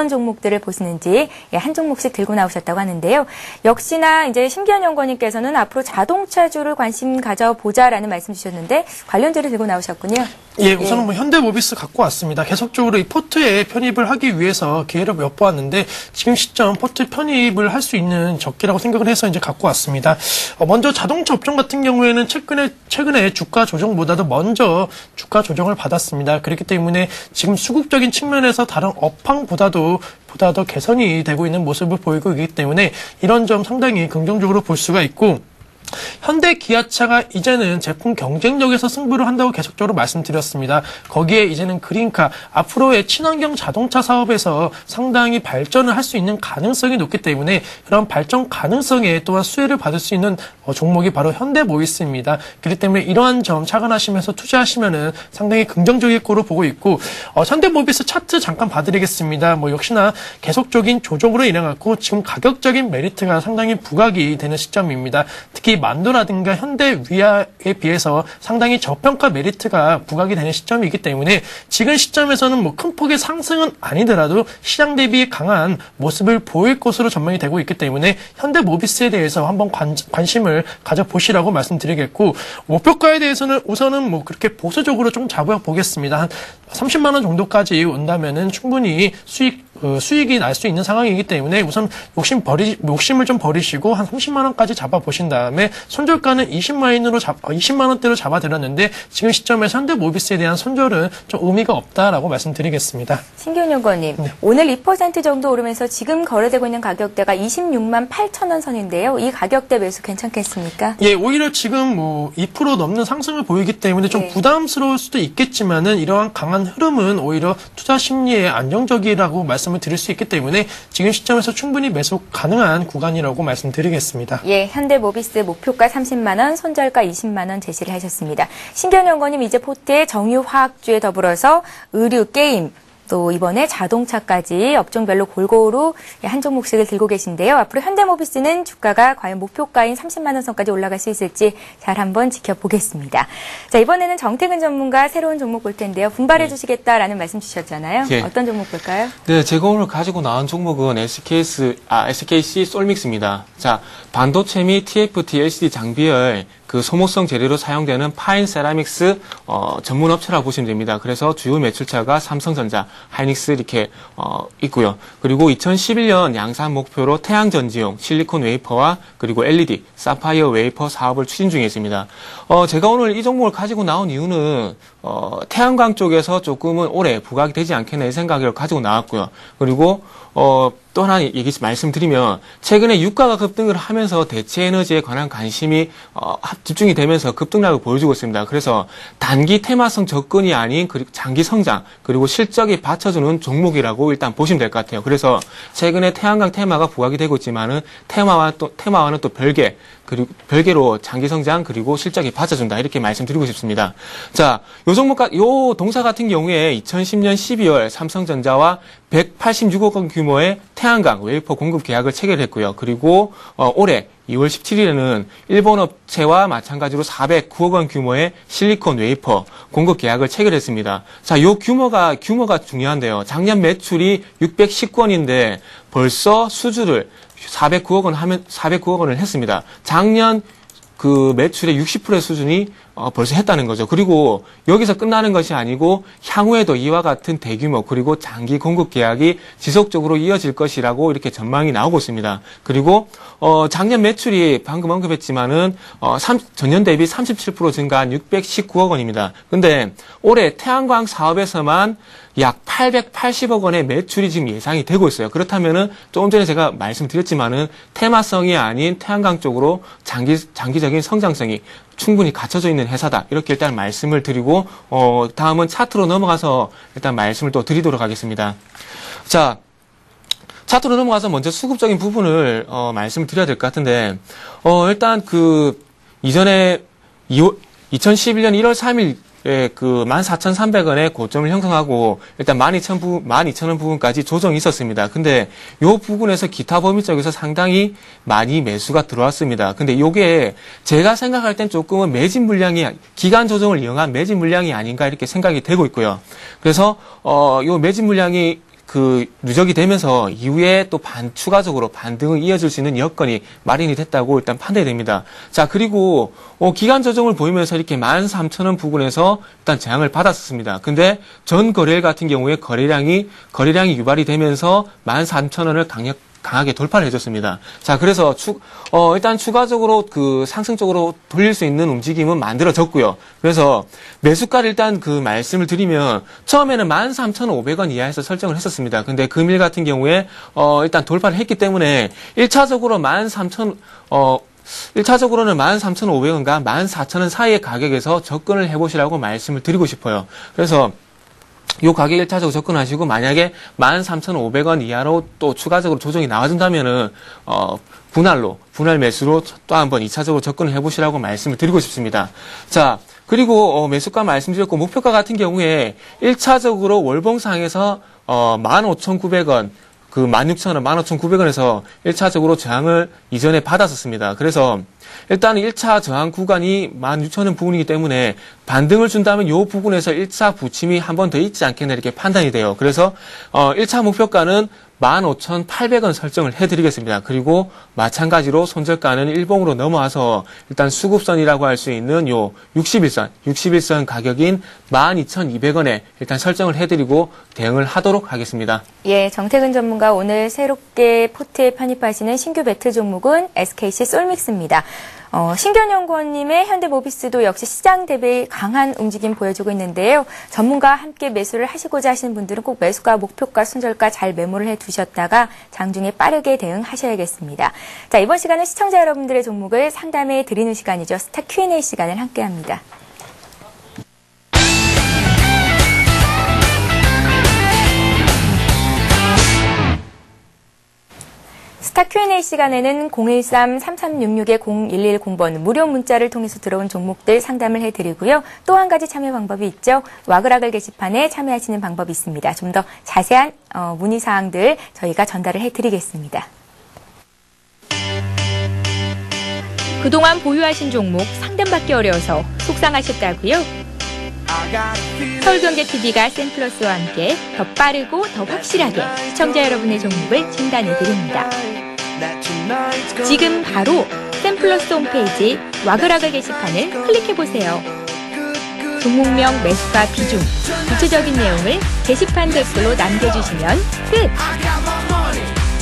종목들을 보시는지 한 종목씩 들고 나오셨다고 하는데요. 역시나 이제 심기현 연구원님께서는 앞으로 자동차주를 관심 가져보자라는 말씀 주셨는데 관련주를 들고 나오셨군요. 예, 우선은 현대모비스 갖고 왔습니다. 계속적으로 이 포트에 편입을 하기 위해서 기회를 엿보았는데 지금 시점 포트 편입을 할 수 있는 적기라고 생각을 해서 이제 갖고 왔습니다. 먼저 자동차 업종 같은 경우에는 최근에 주가 조정보다도 먼저 주가 조정을 받았습니다. 그렇기 때문에 지금 수급적인 측면에서 다른 업황보다도 더 개선이 되고 있는 모습을 보이고 있기 때문에 이런 점 상당히 긍정적으로 볼 수가 있고, 현대 기아차가 이제는 제품 경쟁력에서 승부를 한다고 계속적으로 말씀드렸습니다. 거기에 이제는 그린카, 앞으로의 친환경 자동차 사업에서 상당히 발전을 할 수 있는 가능성이 높기 때문에 그런 발전 가능성에 또한 수혜를 받을 수 있는 종목이 바로 현대모비스입니다. 그렇기 때문에 이러한 점 착안하시면서 투자하시면은 상당히 긍정적일 거로 보고 있고, 현대모비스 차트 잠깐 봐드리겠습니다. 역시나 계속적인 조정으로 인해갖고 지금 가격적인 메리트가 상당히 부각이 되는 시점입니다. 특히 만도라든가 현대위아에 비해서 상당히 저평가 메리트가 부각이 되는 시점이기 때문에 지금 시점에서는 큰 폭의 상승은 아니더라도 시장 대비 강한 모습을 보일 것으로 전망이 되고 있기 때문에 현대모비스에 대해서 한번 관심을 가져보시라고 말씀드리겠고, 목표가에 대해서는 우선은 그렇게 보수적으로 좀 잡아보겠습니다. 한 30만 원 정도까지 온다면은 충분히 수익이 날 수 있는 상황이기 때문에 우선 욕심을 좀 버리시고 한 30만 원까지 잡아보신 다음에 손절가는 20만 원대로 잡아드렸는데 지금 시점에서 현대모비스에 대한 손절은 좀 의미가 없다라고 말씀드리겠습니다. 신기현 연구원님, 네. 오늘 2% 정도 오르면서 지금 거래되고 있는 가격대가 26만 8천 원 선인데요. 이 가격대 매수 괜찮겠습니까? 예, 오히려 지금 2% 넘는 상승을 보이기 때문에 좀 네. 부담스러울 수도 있겠지만은 이러한 강한 흐름은 오히려 투자 심리에 안정적이라고 말씀을 드릴 수 있기 때문에 지금 시점에서 충분히 매수 가능한 구간이라고 말씀드리겠습니다. 예, 현대모비스 목표가 30만 원, 손절가 20만 원 제시를 하셨습니다. 신기현 연구원님, 이제 포트에 정유화학주에 더불어서 의류, 게임, 또 이번에 자동차까지 업종별로 골고루 한 종목씩을 들고 계신데요. 앞으로 현대모비스는 주가가 과연 목표가인 30만 원 선까지 올라갈 수 있을지 잘 한번 지켜보겠습니다. 자, 이번에는 정태근 전문가 새로운 종목 볼 텐데요. 분발해 주시겠다라는 말씀 주셨잖아요. 예. 어떤 종목 볼까요? 네, 제가 오늘 가지고 나온 종목은 SKC 솔믹스입니다. 자, 반도체 및 TFT LCD 장비열 소모성 재료로 사용되는 파인 세라믹스 전문 업체라고 보시면 됩니다. 그래서 주요 매출차가 삼성전자, 하이닉스 이렇게 있고요. 그리고 2011년 양산 목표로 태양전지용 실리콘 웨이퍼와 그리고 LED, 사파이어 웨이퍼 사업을 추진 중에 있습니다. 제가 오늘 이 종목을 가지고 나온 이유는 태양광 쪽에서 조금은 올해 부각이 되지 않겠나 이 생각을 가지고 나왔고요. 그리고 또 하나 말씀드리면 최근에 유가가 급등을 하면서 대체 에너지에 관한 관심이 집중이 되면서 급등락을 보여주고 있습니다. 그래서 단기 테마성 접근이 아닌 장기 성장 그리고 실적이 받쳐주는 종목이라고 일단 보시면 될 것 같아요. 그래서 최근에 태양광 테마가 부각이 되고 있지만은 테마와는 또 별개로 장기 성장 그리고 실적이 받쳐준다 이렇게 말씀드리고 싶습니다. 자, 요 동사 같은 경우에 2010년 12월 삼성전자와 186억 원 규모의 태양광 웨이퍼 공급 계약을 체결했고요. 그리고 올해 2월 17일에는 일본 업체와 마찬가지로 409억 원 규모의 실리콘 웨이퍼 공급 계약을 체결했습니다. 자, 요 규모가 중요한데요. 작년 매출이 619원인데 벌써 수주를 409억 원을 했습니다. 작년 그 매출의 60%의 수준이 벌써 했다는 거죠. 그리고 여기서 끝나는 것이 아니고 향후에도 이와 같은 대규모 그리고 장기 공급 계약이 지속적으로 이어질 것이라고 이렇게 전망이 나오고 있습니다. 그리고 작년 매출이 방금 언급했지만은 전년 대비 37% 증가한 619억 원입니다. 근데 올해 태양광 사업에서만 약 880억 원의 매출이 지금 예상이 되고 있어요. 그렇다면은 조금 전에 제가 말씀드렸지만은 테마성이 아닌 태양광 쪽으로 장기적인 성장성이 충분히 갖춰져 있는 회사다. 이렇게 일단 말씀을 드리고 다음은 차트로 넘어가서 일단 말씀을 또 드리도록 하겠습니다. 자, 차트로 넘어가서 먼저 수급적인 부분을 말씀을 드려야 될 것 같은데 일단 그 이전에 2011년 1월 3일 그 14,300원의 고점을 형성하고 일단 12,000원 부분까지 조정이 있었습니다. 근데 요 부분에서 기타 범위 쪽에서 상당히 많이 매수가 들어왔습니다. 근데 요게 제가 생각할 땐 조금은 매집 물량이 기간 조정을 이용한 매집 물량이 아닌가 이렇게 생각이 되고 있고요. 그래서 요 매집 물량이 그 누적이 되면서 이후에 또 추가적으로 반등을 이어질 수 있는 여건이 마련이 됐다고 일단 판단이 됩니다. 자, 그리고 기간 조정을 보이면서 이렇게 13,000원 부근에서 일단 저항을 받았었습니다. 근데 전 거래일 같은 경우에 거래량이 유발이 되면서 13,000원을 강하게 돌파를 해줬습니다. 자, 그래서 일단 추가적으로 그 상승적으로 돌릴 수 있는 움직임은 만들어졌고요. 그래서 매수가를 일단 그 말씀을 드리면 처음에는 13,500원 이하에서 설정을 했었습니다. 근데 금일 같은 경우에 일단 돌파를 했기 때문에 1차적으로는 13,500원과 14,000원 사이의 가격에서 접근을 해보시라고 말씀을 드리고 싶어요. 그래서 요 가격에 1차적으로 접근하시고 만약에 13,500원 이하로 또 추가적으로 조정이 나와준다면은 분할 매수로 또 한번 2차적으로 접근을 해보시라고 말씀을 드리고 싶습니다. 자, 그리고 매수가 말씀드렸고 목표가 같은 경우에 1차적으로 월봉상에서 15,900원 그 16,000원, 15,900원에서 1차적으로 저항을 이전에 받았었습니다. 그래서 일단 1차 저항 구간이 16,000원 부근이기 때문에 반등을 준다면 이 부분에서 1차 부침이 한 번 더 있지 않겠나 이렇게 판단이 돼요. 그래서 1차 목표가는 15,800원 설정을 해드리겠습니다. 그리고 마찬가지로 손절가는 일봉으로 넘어와서 일단 수급선이라고 할 수 있는 요 61선 가격인 12,200원에 일단 설정을 해드리고 대응을 하도록 하겠습니다. 예, 정태근 전문가 오늘 새롭게 포트에 편입하시는 신규 베트 종목은 SKC 솔믹스입니다. 신견 연구원님의 현대모비스도 역시 시장 대비 강한 움직임 보여주고 있는데요. 전문가와 함께 매수를 하시고자 하시는 분들은 꼭 매수가, 목표가, 손절가 잘 메모를 해두셨다가 장중에 빠르게 대응하셔야겠습니다. 자, 이번 시간은 시청자 여러분들의 종목을 상담해 드리는 시간이죠. 스타 Q&A 시간을 함께합니다. 스타 Q&A 시간에는 013-3366-0110번 무료 문자를 통해서 들어온 종목들 상담을 해드리고요. 또 한 가지 참여 방법이 있죠. 와글와글 게시판에 참여하시는 방법이 있습니다. 좀 더 자세한 문의사항들 저희가 전달을 해드리겠습니다. 그동안 보유하신 종목 상담받기 어려워서 속상하셨다고요? 서울경제TV가 샘플러스와 함께 더 빠르고 더 확실하게 시청자 여러분의 종목을 진단해드립니다. 지금 바로 샘플러스 홈페이지 와글와글 게시판을 클릭해보세요. 종목명, 매수가, 비중, 구체적인 내용을 게시판 댓글로 남겨주시면 끝!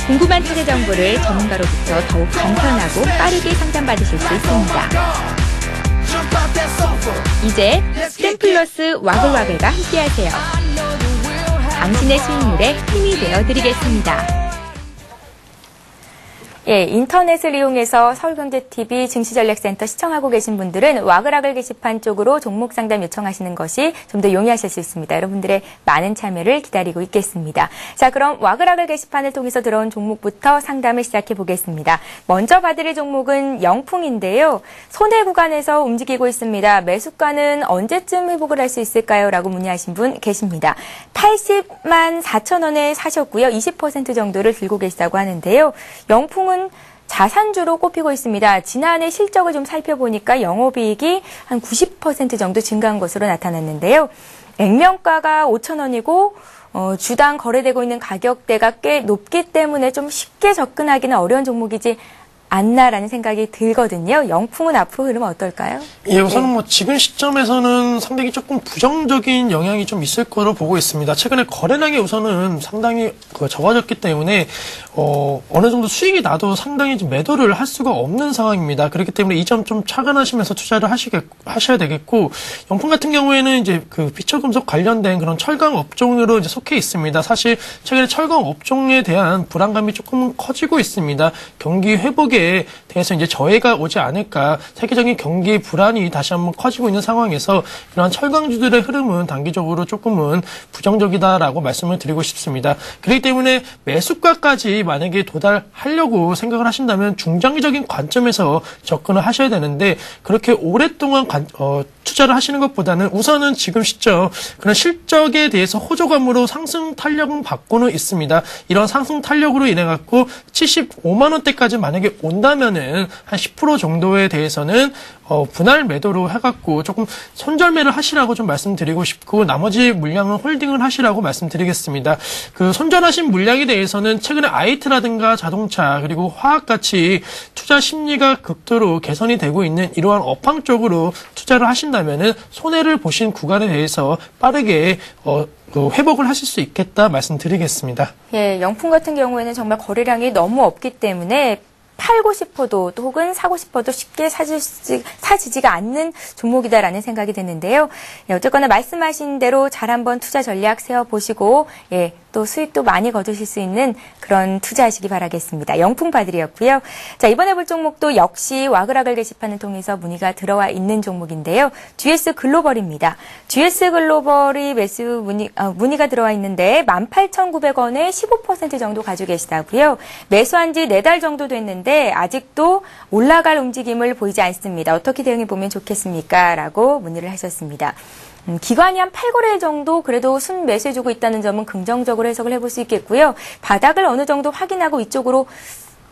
궁금한 투자 정보를 전문가로부터 더욱 간편하고 빠르게 상담받으실 수 있습니다. 이제 샘플러스 와글와글과 함께하세요. 당신의 수익률에 힘이 되어드리겠습니다. 예, 인터넷을 이용해서 서울경제TV 증시전략센터 시청하고 계신 분들은 와글와글 게시판 쪽으로 종목 상담 요청하시는 것이 좀 더 용이하실 수 있습니다. 여러분들의 많은 참여를 기다리고 있겠습니다. 자, 그럼 와글와글 게시판을 통해서 들어온 종목부터 상담을 시작해 보겠습니다. 먼저 봐드릴 종목은 영풍인데요. 손해 구간에서 움직이고 있습니다. 매수가는 언제쯤 회복을 할 수 있을까요? 라고 문의하신 분 계십니다. 80만 4천 원에 사셨고요. 20% 정도를 들고 계시다고 하는데요. 영풍은 영풍은 자산주로 꼽히고 있습니다. 지난해 실적을 좀 살펴보니까 영업이익이 한 90% 정도 증가한 것으로 나타났는데요. 액면가가 5,000원이고 주당 거래되고 있는 가격대가 꽤 높기 때문에 좀 쉽게 접근하기는 어려운 종목이지 않나라는 생각이 들거든요. 영풍은 앞으로 흐름 어떨까요? 예, 우선은 뭐 지금 시점에서는 상당히 조금 부정적인 영향이 좀 있을 거로 보고 있습니다. 최근에 거래량이 우선은 상당히 적어졌기 때문에 어느 정도 수익이 나도 상당히 좀 매도를 할 수가 없는 상황입니다. 그렇기 때문에 이 점 좀 착안하시면서 투자를 하셔야 되겠고, 영풍 같은 경우에는 이제 그 피처금속 관련된 그런 철강 업종으로 이제 속해 있습니다. 사실 최근에 철강 업종에 대한 불안감이 조금 커지고 있습니다. 경기 회복에 대해서 이제 저해가 오지 않을까, 세계적인 경기 불안이 다시 한번 커지고 있는 상황에서 이러한 철강주들의 흐름은 단기적으로 조금은 부정적이다라고 말씀을 드리고 싶습니다. 그렇기 때문에 매수가까지 만약에 도달하려고 생각을 하신다면 중장기적인 관점에서 접근을 하셔야 되는데, 그렇게 오랫동안 투자를 하시는 것보다는 우선은 지금 시점 그런 실적에 대해서 호조감으로 상승 탄력은 받고는 있습니다. 이런 상승 탄력으로 인해 갖고 75만 원대까지 만약에 온다면은 한 10% 정도에 대해서는 분할 매도로 해갖고 조금 손절매를 하시라고 좀 말씀드리고 싶고, 나머지 물량은 홀딩을 하시라고 말씀드리겠습니다. 그 손절하신 물량에 대해서는 최근에 아이트라든가 자동차 그리고 화학같이 투자 심리가 극도로 개선이 되고 있는 이러한 업황 쪽으로 투자를 하신다면은 손해를 보신 구간에 대해서 빠르게 회복을 하실 수 있겠다 말씀드리겠습니다. 예, 영풍 같은 경우에는 정말 거래량이 너무 없기 때문에 팔고 싶어도 또 혹은 사고 싶어도 쉽게 사지지가 않는 종목이다라는 생각이 드는데요. 예, 어쨌거나 말씀하신 대로 잘 한번 투자 전략 세워보시고, 예, 또 수익도 많이 거두실 수 있는 그런 투자하시기 바라겠습니다. 영풍파들이었고요. 자, 이번에 볼 종목도 역시 와그락을 게시판을 통해서 문의가 들어와 있는 종목인데요. GS 글로벌입니다. GS 글로벌이 매수 문의가 들어와 있는데 18,900원에 15% 정도 가지고 계시다고요. 매수한 지 4달 정도 됐는데 아직도 올라갈 움직임을 보이지 않습니다. 어떻게 대응해 보면 좋겠습니까? 라고 문의를 하셨습니다. 기관이 한 8거래 정도 그래도 순 매수해주고 있다는 점은 긍정적으로 해석을 해볼 수 있겠고요. 바닥을 어느 정도 확인하고 이쪽으로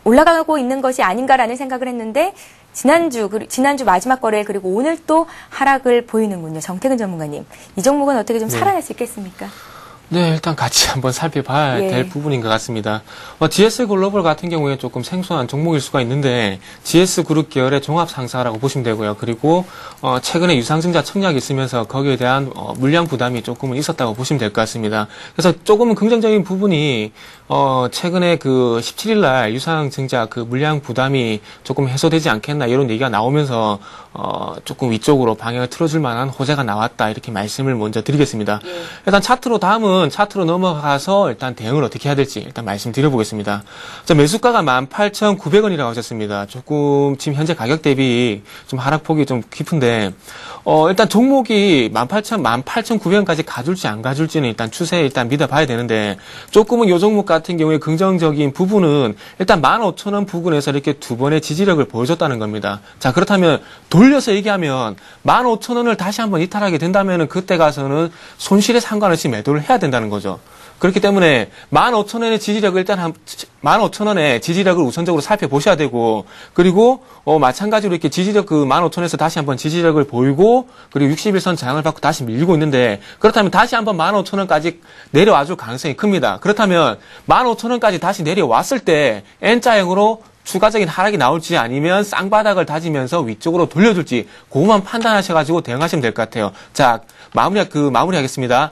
올라가고 있는 것이 아닌가라는 생각을 했는데 지난주 마지막 거래 그리고 오늘 또 하락을 보이는군요. 정태근 전문가님. 이 종목은 어떻게 좀 살아날 수 있겠습니까? 네, 일단 같이 한번 살펴봐야 예. 될 부분인 것 같습니다. GS 글로벌 같은 경우에 조금 생소한 종목일 수가 있는데 GS 그룹 계열의 종합 상사라고 보시면 되고요. 그리고 최근에 유상증자 청약이 있으면서 거기에 대한 물량 부담이 조금은 있었다고 보시면 될 것 같습니다. 그래서 조금은 긍정적인 부분이 최근에 그 17일 날 유상증자 그 물량 부담이 조금 해소되지 않겠나 이런 얘기가 나오면서 조금 위쪽으로 방향을 틀어줄 만한 호재가 나왔다 이렇게 말씀을 먼저 드리겠습니다. 예. 일단 다음은 차트로 넘어가서 일단 대응을 어떻게 해야 될지 일단 말씀드려보겠습니다. 자, 매수가가 18,900원이라고 하셨습니다. 조금 지금 현재 가격 대비 좀 하락폭이 좀 깊은데 일단 종목이 18,900원까지 가줄지 안 가줄지는 일단 추세 일단 믿어봐야 되는데 조금은 요 종목 같은 경우에 긍정적인 부분은 일단 15,000원 부근에서 이렇게 두 번의 지지력을 보여줬다는 겁니다. 자, 그렇다면 돌려서 얘기하면 15,000원을 다시 한번 이탈하게 된다면은 그때 가서는 손실에 상관없이 매도를 해야 된다는 거죠. 그렇기 때문에 15,000원의 지지력을 일단 15,000원의 지지력을 우선적으로 살펴보셔야 되고, 그리고 마찬가지로 이렇게 지지력 그 15,000원에서 다시 한번 지지력을 보이고, 그리고 60일선 저항을 받고 다시 밀리고 있는데, 그렇다면 다시 한번 15,000원까지 내려와줄 가능성이 큽니다. 그렇다면 15,000원까지 다시 내려왔을 때 N자형으로 추가적인 하락이 나올지 아니면 쌍바닥을 다지면서 위쪽으로 돌려줄지 그것만 판단하셔가지고 대응하시면 될 것 같아요. 자, 마무리하겠습니다.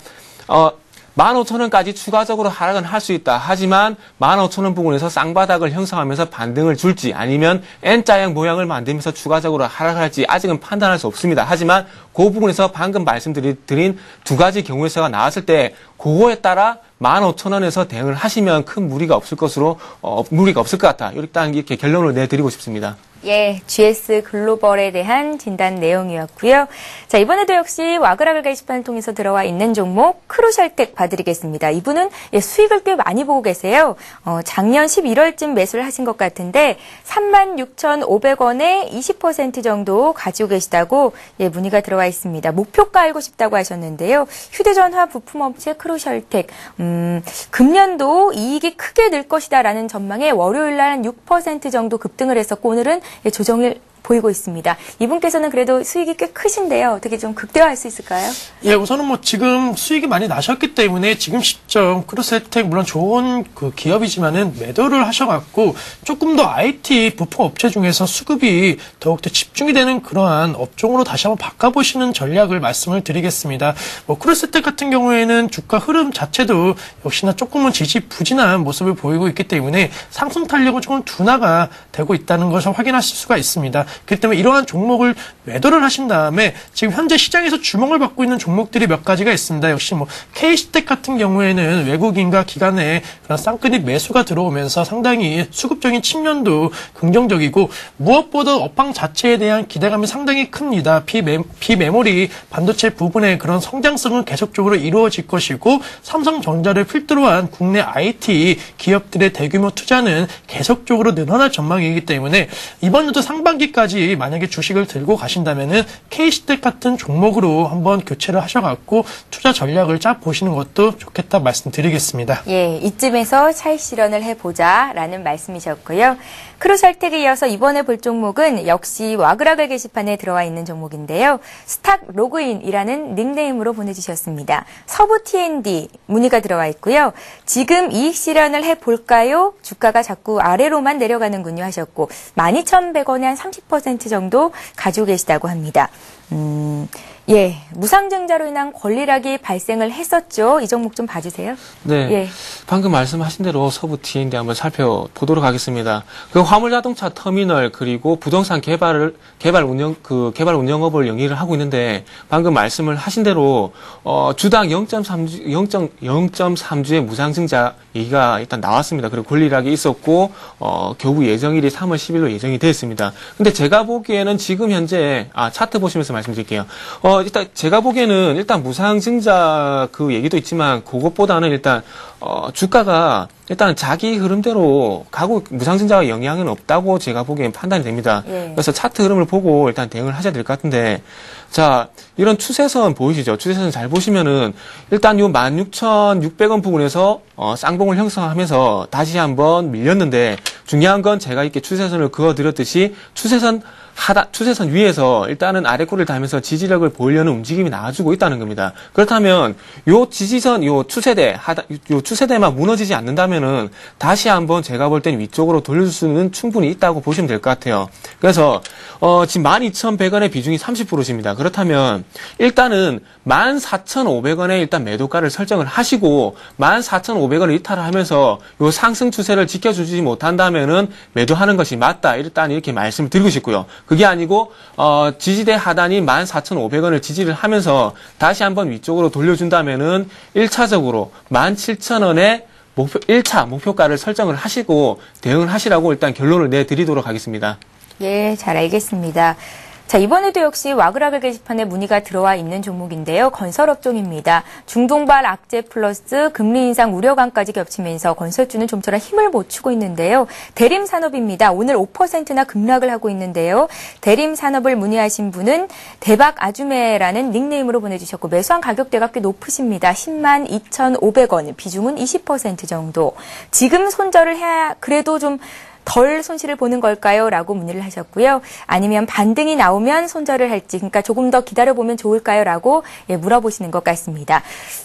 15,000원까지 추가적으로 하락은 할 수 있다. 하지만 15,000원 부근에서 쌍바닥을 형성하면서 반등을 줄지 아니면 N자형 모양을 만들면서 추가적으로 하락할지 아직은 판단할 수 없습니다. 하지만 그 부분에서 방금 말씀드린 두 가지 경우의 수가 나왔을 때 그거에 따라 15,000원에서 대응을 하시면 큰 무리가 없을 것 같다. 일단 이렇게 결론을 내드리고 싶습니다. 예, GS 글로벌에 대한 진단 내용이었고요. 자, 이번에도 역시 와그라글 게시판을 통해서 들어와 있는 종목 크루셜텍 봐드리겠습니다. 이분은 수익을 꽤 많이 보고 계세요. 작년 11월쯤 매수를 하신 것 같은데 36,500원에 20% 정도 가지고 계시다고 문의가 들어와 있습니다. 목표가 알고 싶다고 하셨는데요. 휴대전화 부품업체 크루셜텍 금년도 이익이 크게 늘 것이다라는 전망에 월요일 날 6% 정도 급등을 했었고 오늘은 조정을 보이고 있습니다. 이분께서는 그래도 수익이 꽤 크신데요. 어떻게 좀 극대화할 수 있을까요? 예, 우선은 지금 수익이 많이 나셨기 때문에 지금 시점 크루셜텍 물론 좋은 기업이지만은 매도를 하셔갖고 조금 더 IT 부품 업체 중에서 수급이 더욱더 집중이 되는 그러한 업종으로 다시 한번 바꿔보시는 전략을 말씀을 드리겠습니다. 크루셜텍 같은 경우에는 주가 흐름 자체도 역시나 조금은 지지부진한 모습을 보이고 있기 때문에 상승 탄력은 조금 둔화가 되고 있다는 것을 확인하실 수가 있습니다. 그렇기 때문에 이러한 종목을 매도를 하신 다음에 지금 현재 시장에서 주목을 받고 있는 종목들이 몇 가지가 있습니다. 역시 K시텍 같은 경우에는 외국인과 기관의 그런 쌍끌이 매수가 들어오면서 상당히 수급적인 측면도 긍정적이고 무엇보다 업황 자체에 대한 기대감이 상당히 큽니다. 비메모리 반도체 부분의 그런 성장성은 계속적으로 이루어질 것이고 삼성전자를 필두로 한 국내 IT 기업들의 대규모 투자는 계속적으로 늘어날 전망이기 때문에 이번에도 상반기까지 만약에 주식을 들고 가신다면은 K시텍 같은 종목으로 한번 교체를 하셔갖고 투자 전략을 짜 보시는 것도 좋겠다 말씀드리겠습니다. 예, 이쯤에서 차익 실현을 해보자라는 말씀이셨고요. 크루셜텍에 이어서 이번에 볼 종목은 역시 와그라글 게시판에 들어와 있는 종목인데요. 스탁 로그인이라는 닉네임으로 보내주셨습니다. 서부 T&D 문의가 들어와 있고요. 지금 이익 실현을 해볼까요? 주가가 자꾸 아래로만 내려가는군요 하셨고 12,100원에 한 30% 정도 가지고 계시다고 합니다. 예, 무상증자로 인한 권리락이 발생을 했었죠. 이 종목 좀 봐주세요. 네, 예. 방금 말씀하신 대로 서부 T&D 한번 살펴보도록 하겠습니다. 그 화물자동차 터미널 그리고 부동산 개발 운영업을 영위를 하고 있는데 방금 말씀을 하신 대로 주당 0.3주의 무상증자 얘기가 일단 나왔습니다. 그리고 권리락이 있었고 교부 예정일이 3월 10일로 예정이 되어 있습니다. 근데 제가 보기에는 지금 현재 차트 보시면서 말씀드릴게요. 일단 제가 보기에는 일단 무상증자 그 얘기도 있지만 그것보다는 일단 주가가 일단 자기 흐름대로 가고 무상증자가 영향은 없다고 제가 보기엔 판단이 됩니다. 예. 그래서 차트 흐름을 보고 일단 대응을 하셔야 될 것 같은데 자 이런 추세선 보이시죠? 추세선 잘 보시면은 일단 요 16,600원 부분에서 쌍봉을 형성하면서 다시 한번 밀렸는데 중요한 건 제가 이렇게 추세선을 그어드렸듯이 추세선 위에서 일단은 아래꼬리를 달면서 지지력을 보이려는 움직임이 나와주고 있다는 겁니다. 그렇다면 요 지지선, 요 추세대만 무너지지 않는다면은 다시 한번 제가 볼 땐 위쪽으로 돌려줄 수는 충분히 있다고 보시면 될 것 같아요. 그래서 지금 12,100원의 비중이 30%입니다. 그렇다면 일단은 14,500원에 일단 매도가를 설정을 하시고 14,500원을 이탈을 하면서 요 상승 추세를 지켜주지 못한다면은 매도하는 것이 맞다. 일단 이렇게 말씀을 드리고 싶고요. 그게 아니고 지지대 하단이 14,500원을 지지를 하면서 다시 한번 위쪽으로 돌려준다면은 1차적으로 17,000원에 1차 목표가를 설정을 하시고 대응을 하시라고 일단 결론을 내드리도록 하겠습니다. 예, 잘 알겠습니다. 자, 이번에도 역시 와그라글 게시판에 문의가 들어와 있는 종목인데요. 건설업종입니다. 중동발 악재 플러스 금리 인상 우려감까지 겹치면서 건설주는 좀처럼 힘을 못 추고 있는데요. 대림산업입니다. 오늘 5%나 급락을 하고 있는데요. 대림산업을 문의하신 분은 대박 아주매라는 닉네임으로 보내주셨고 매수한 가격대가 꽤 높으십니다. 102,500원, 비중은 20% 정도. 지금 손절을 해야 그래도 좀 덜 손실을 보는 걸까요? 라고 문의를 하셨고요. 아니면 반등이 나오면 손절을 할지, 그러니까 조금 더 기다려보면 좋을까요? 라고 물어보시는 것 같습니다.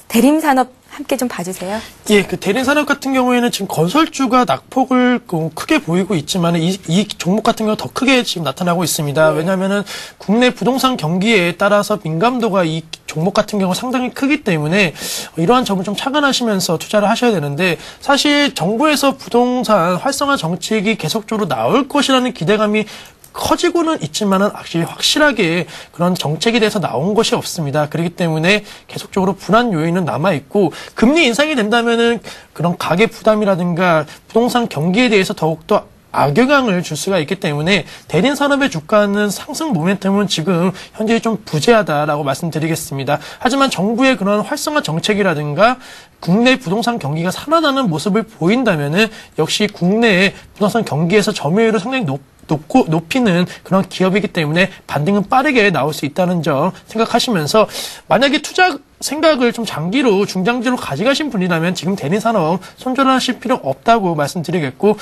대림산업 함께 좀 봐주세요. 예, 그 대림산업 같은 경우에는 지금 건설주가 낙폭을 크게 보이고 있지만 이 종목 같은 경우 더 크게 지금 나타나고 있습니다. 네. 왜냐하면은 국내 부동산 경기에 따라서 민감도가 이 종목 같은 경우 상당히 크기 때문에 이러한 점을 좀 착안하시면서 투자를 하셔야 되는데 사실 정부에서 부동산 활성화 정책이 계속적으로 나올 것이라는 기대감이 커지고는 있지만은 확실하게 그런 정책에 대해서 나온 것이 없습니다. 그렇기 때문에 계속적으로 불안 요인은 남아 있고 금리 인상이 된다면은 그런 가계 부담이라든가 부동산 경기에 대해서 더욱더 악영향을 줄 수가 있기 때문에 대림 산업의 주가는 상승 모멘텀은 지금 현재 좀 부재하다라고 말씀드리겠습니다. 하지만 정부의 그런 활성화 정책이라든가 국내 부동산 경기가 살아나는 모습을 보인다면은 역시 국내의 부동산 경기에서 점유율을 상당히 높이는 그런 기업이기 때문에 반등은 빠르게 나올 수 있다는 점 생각하시면서 만약에 투자 생각을 좀 장기로 중장기로 가져가신 분이라면 지금 대림산업 손절하실 필요 없다고 말씀드리겠고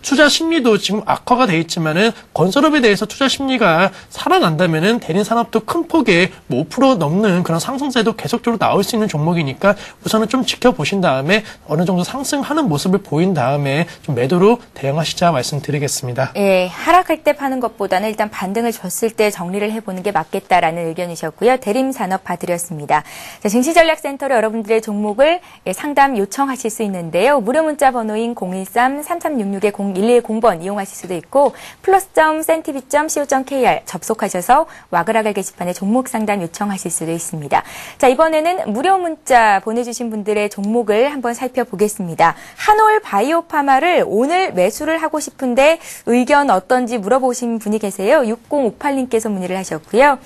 투자 심리도 지금 악화가 돼 있지만은 건설업에 대해서 투자 심리가 살아난다면은 대림산업도 큰 폭의 5% 넘는 그런 상승세도 계속적으로 나올 수 있는 종목이니까 우선은 좀 지켜보신 다음에 어느 정도 상승하는 모습을 보인 다음에 좀 매도로 대응하시자 말씀드리겠습니다. 예, 하락할 때 파는 것보다는 일단 반등을 줬을 때 정리를 해보는 게 맞겠다라는 의견이셨고요. 대림산업 봐드렸습니다. 자, 증시전략센터로 여러분들의 종목을 상담 요청하실 수 있는데요. 무료 문자 번호인 013-3366-0110번 이용하실 수도 있고 plus.cntv.co.kr 접속하셔서 와그라갈 게시판에 종목 상담 요청하실 수도 있습니다. 자, 이번에는 무료 문자 보내주신 분들의 종목을 한번 살펴보겠습니다. 한올 바이오파마를 오늘 매수를 하고 싶은데 의견 어떤지 물어보신 분이 계세요. 6058님께서 문의를 하셨고요.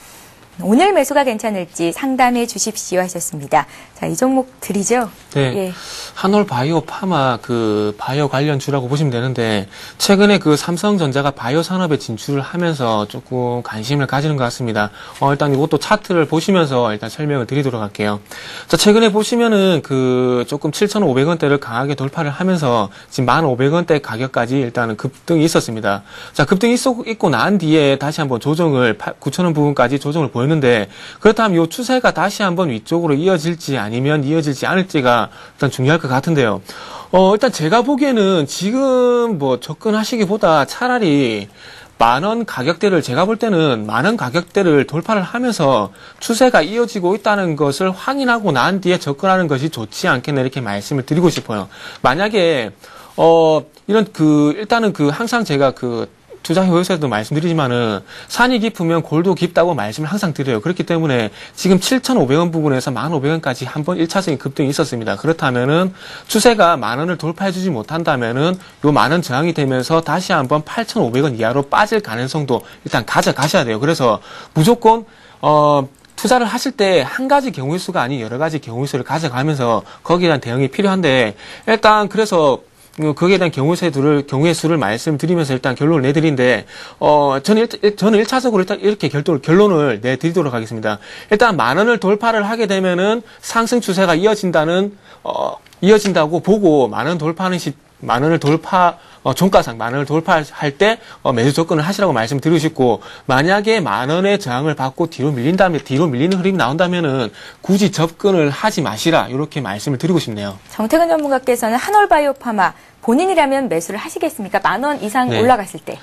오늘 매수가 괜찮을지 상담해 주십시오 하셨습니다. 자, 이 종목 드리죠? 네. 예. 한올 바이오 파마 그 바이오 관련주라고 보시면 되는데 최근에 그 삼성전자가 바이오 산업에 진출을 하면서 조금 관심을 가지는 것 같습니다. 일단 이것도 차트를 보시면서 일단 설명을 드리도록 할게요. 자, 최근에 보시면은 그 조금 7,500원대를 강하게 돌파를 하면서 지금 1,500원대 가격까지 일단은 급등이 있었습니다. 자, 급등이 있고 난 뒤에 다시 한번 조정을 9,000원 부분까지 조정을 보였는데 그렇다면 이 추세가 다시 한번 위쪽으로 이어질지 아니면 이어질지 않을지가 일단 중요할 것 같은데요. 일단 제가 보기에는 지금 뭐 접근하시기보다 차라리 만원 가격대를 제가 볼 때는 만원 가격대를 돌파를 하면서 추세가 이어지고 있다는 것을 확인하고 난 뒤에 접근하는 것이 좋지 않겠나 이렇게 말씀을 드리고 싶어요. 만약에 이런 일단은 항상 제가 투자 회사에서도 말씀드리지만은 산이 깊으면 골도 깊다고 말씀을 항상 드려요. 그렇기 때문에 지금 7,500원 부분에서 1,500원까지 한번 1차적인 급등이 있었습니다. 그렇다면은 추세가 10,000원을 돌파해주지 못한다면은 요 10,000원 저항이 되면서 다시 한번 8,500원 이하로 빠질 가능성도 일단 가져가셔야 돼요. 그래서 무조건 투자를 하실 때 한 가지 경우의 수가 아닌 여러 가지 경우의 수를 가져가면서 거기에 대한 대응이 필요한데 일단 그래서 거기에 대한 경우의 수를 말씀드리면서 일단 결론을 내드리는데, 저는 1차적으로 일단 이렇게 결론을 내드리도록 하겠습니다. 일단 10,000원을 돌파를 하게 되면은 상승 추세가 이어진다고 보고 10,000원 돌파하는 10,000원을 종가상 10,000원을 돌파할 때 매수 접근을 하시라고 말씀드리고 싶고 만약에 10,000원의 저항을 받고 뒤로 밀리는 흐름이 나온다면은 굳이 접근을 하지 마시라 이렇게 말씀을 드리고 싶네요. 정태근 전문가께서는 한올바이오파마 본인이라면 매수를 하시겠습니까? 10,000원 이상 네. 올라갔을 때.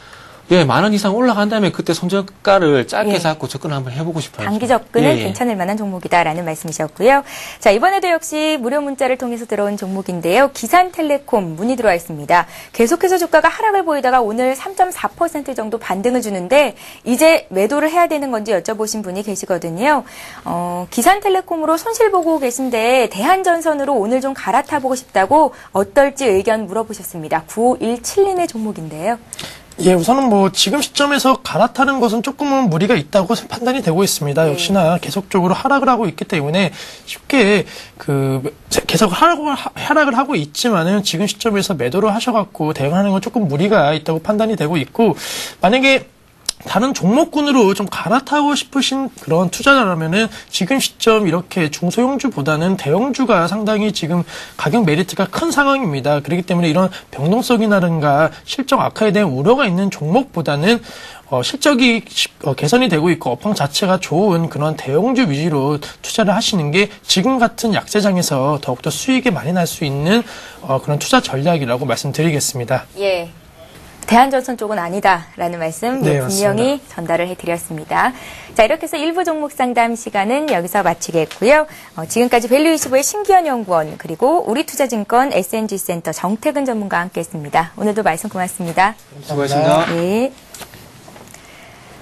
예, 10,000원 이상 올라간다면 그때 손절가를 짧게 예. 잡고 접근 한번 해보고 싶어요. 단기 접근은 예. 괜찮을 만한 종목이다라는 말씀이셨고요. 자, 이번에도 역시 무료 문자를 통해서 들어온 종목인데요. 기산텔레콤 문의 들어와 있습니다. 계속해서 주가가 하락을 보이다가 오늘 3.4% 정도 반등을 주는데 이제 매도를 해야 되는 건지 여쭤보신 분이 계시거든요. 기산텔레콤으로 손실 보고 계신데 대한전선으로 오늘 좀 갈아타보고 싶다고 어떨지 의견 물어보셨습니다. 9517님의 종목인데요. 예, 우선은 뭐 지금 시점에서 갈아타는 것은 조금은 무리가 있다고 판단이 되고 있습니다. 역시나 계속적으로 하락을 하고 있기 때문에 쉽게 계속 하락을 하고 있지만은 지금 시점에서 매도를 하셔갖고 대응하는 건 조금 무리가 있다고 판단이 되고 있고 만약에 다른 종목군으로 좀 갈아타고 싶으신 그런 투자자라면은 지금 시점 이렇게 중소형주보다는 대형주가 상당히 지금 가격 메리트가 큰 상황입니다. 그렇기 때문에 이런 변동성이라든가 실적 악화에 대한 우려가 있는 종목보다는 실적이 개선이 되고 있고 업황 자체가 좋은 그런 대형주 위주로 투자를 하시는 게 지금 같은 약세장에서 더욱더 수익이 많이 날 수 있는 그런 투자 전략이라고 말씀드리겠습니다. 예. 대한전선 쪽은 아니다라는 말씀 네, 분명히 맞습니다. 전달을 해드렸습니다. 자, 이렇게 해서 1부 종목 상담 시간은 여기서 마치겠고요. 지금까지 밸류25의 신기현 연구원 그리고 우리투자증권 SNG센터 정태근 전문가와 함께했습니다. 오늘도 말씀 고맙습니다. 수고하셨습니다. 네.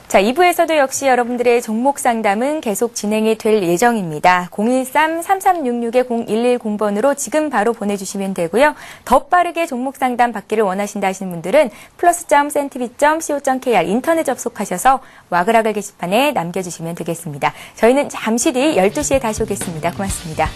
자, 자, 2부에서도 역시 여러분들의 종목 상담은 계속 진행이 될 예정입니다. 013-3366-0110번으로 지금 바로 보내주시면 되고요. 더 빠르게 종목 상담 받기를 원하신다 하시는 분들은 plus.cntv.co.kr 인터넷 접속하셔서 와글와글 게시판에 남겨주시면 되겠습니다. 저희는 잠시 뒤 12시에 다시 오겠습니다. 고맙습니다.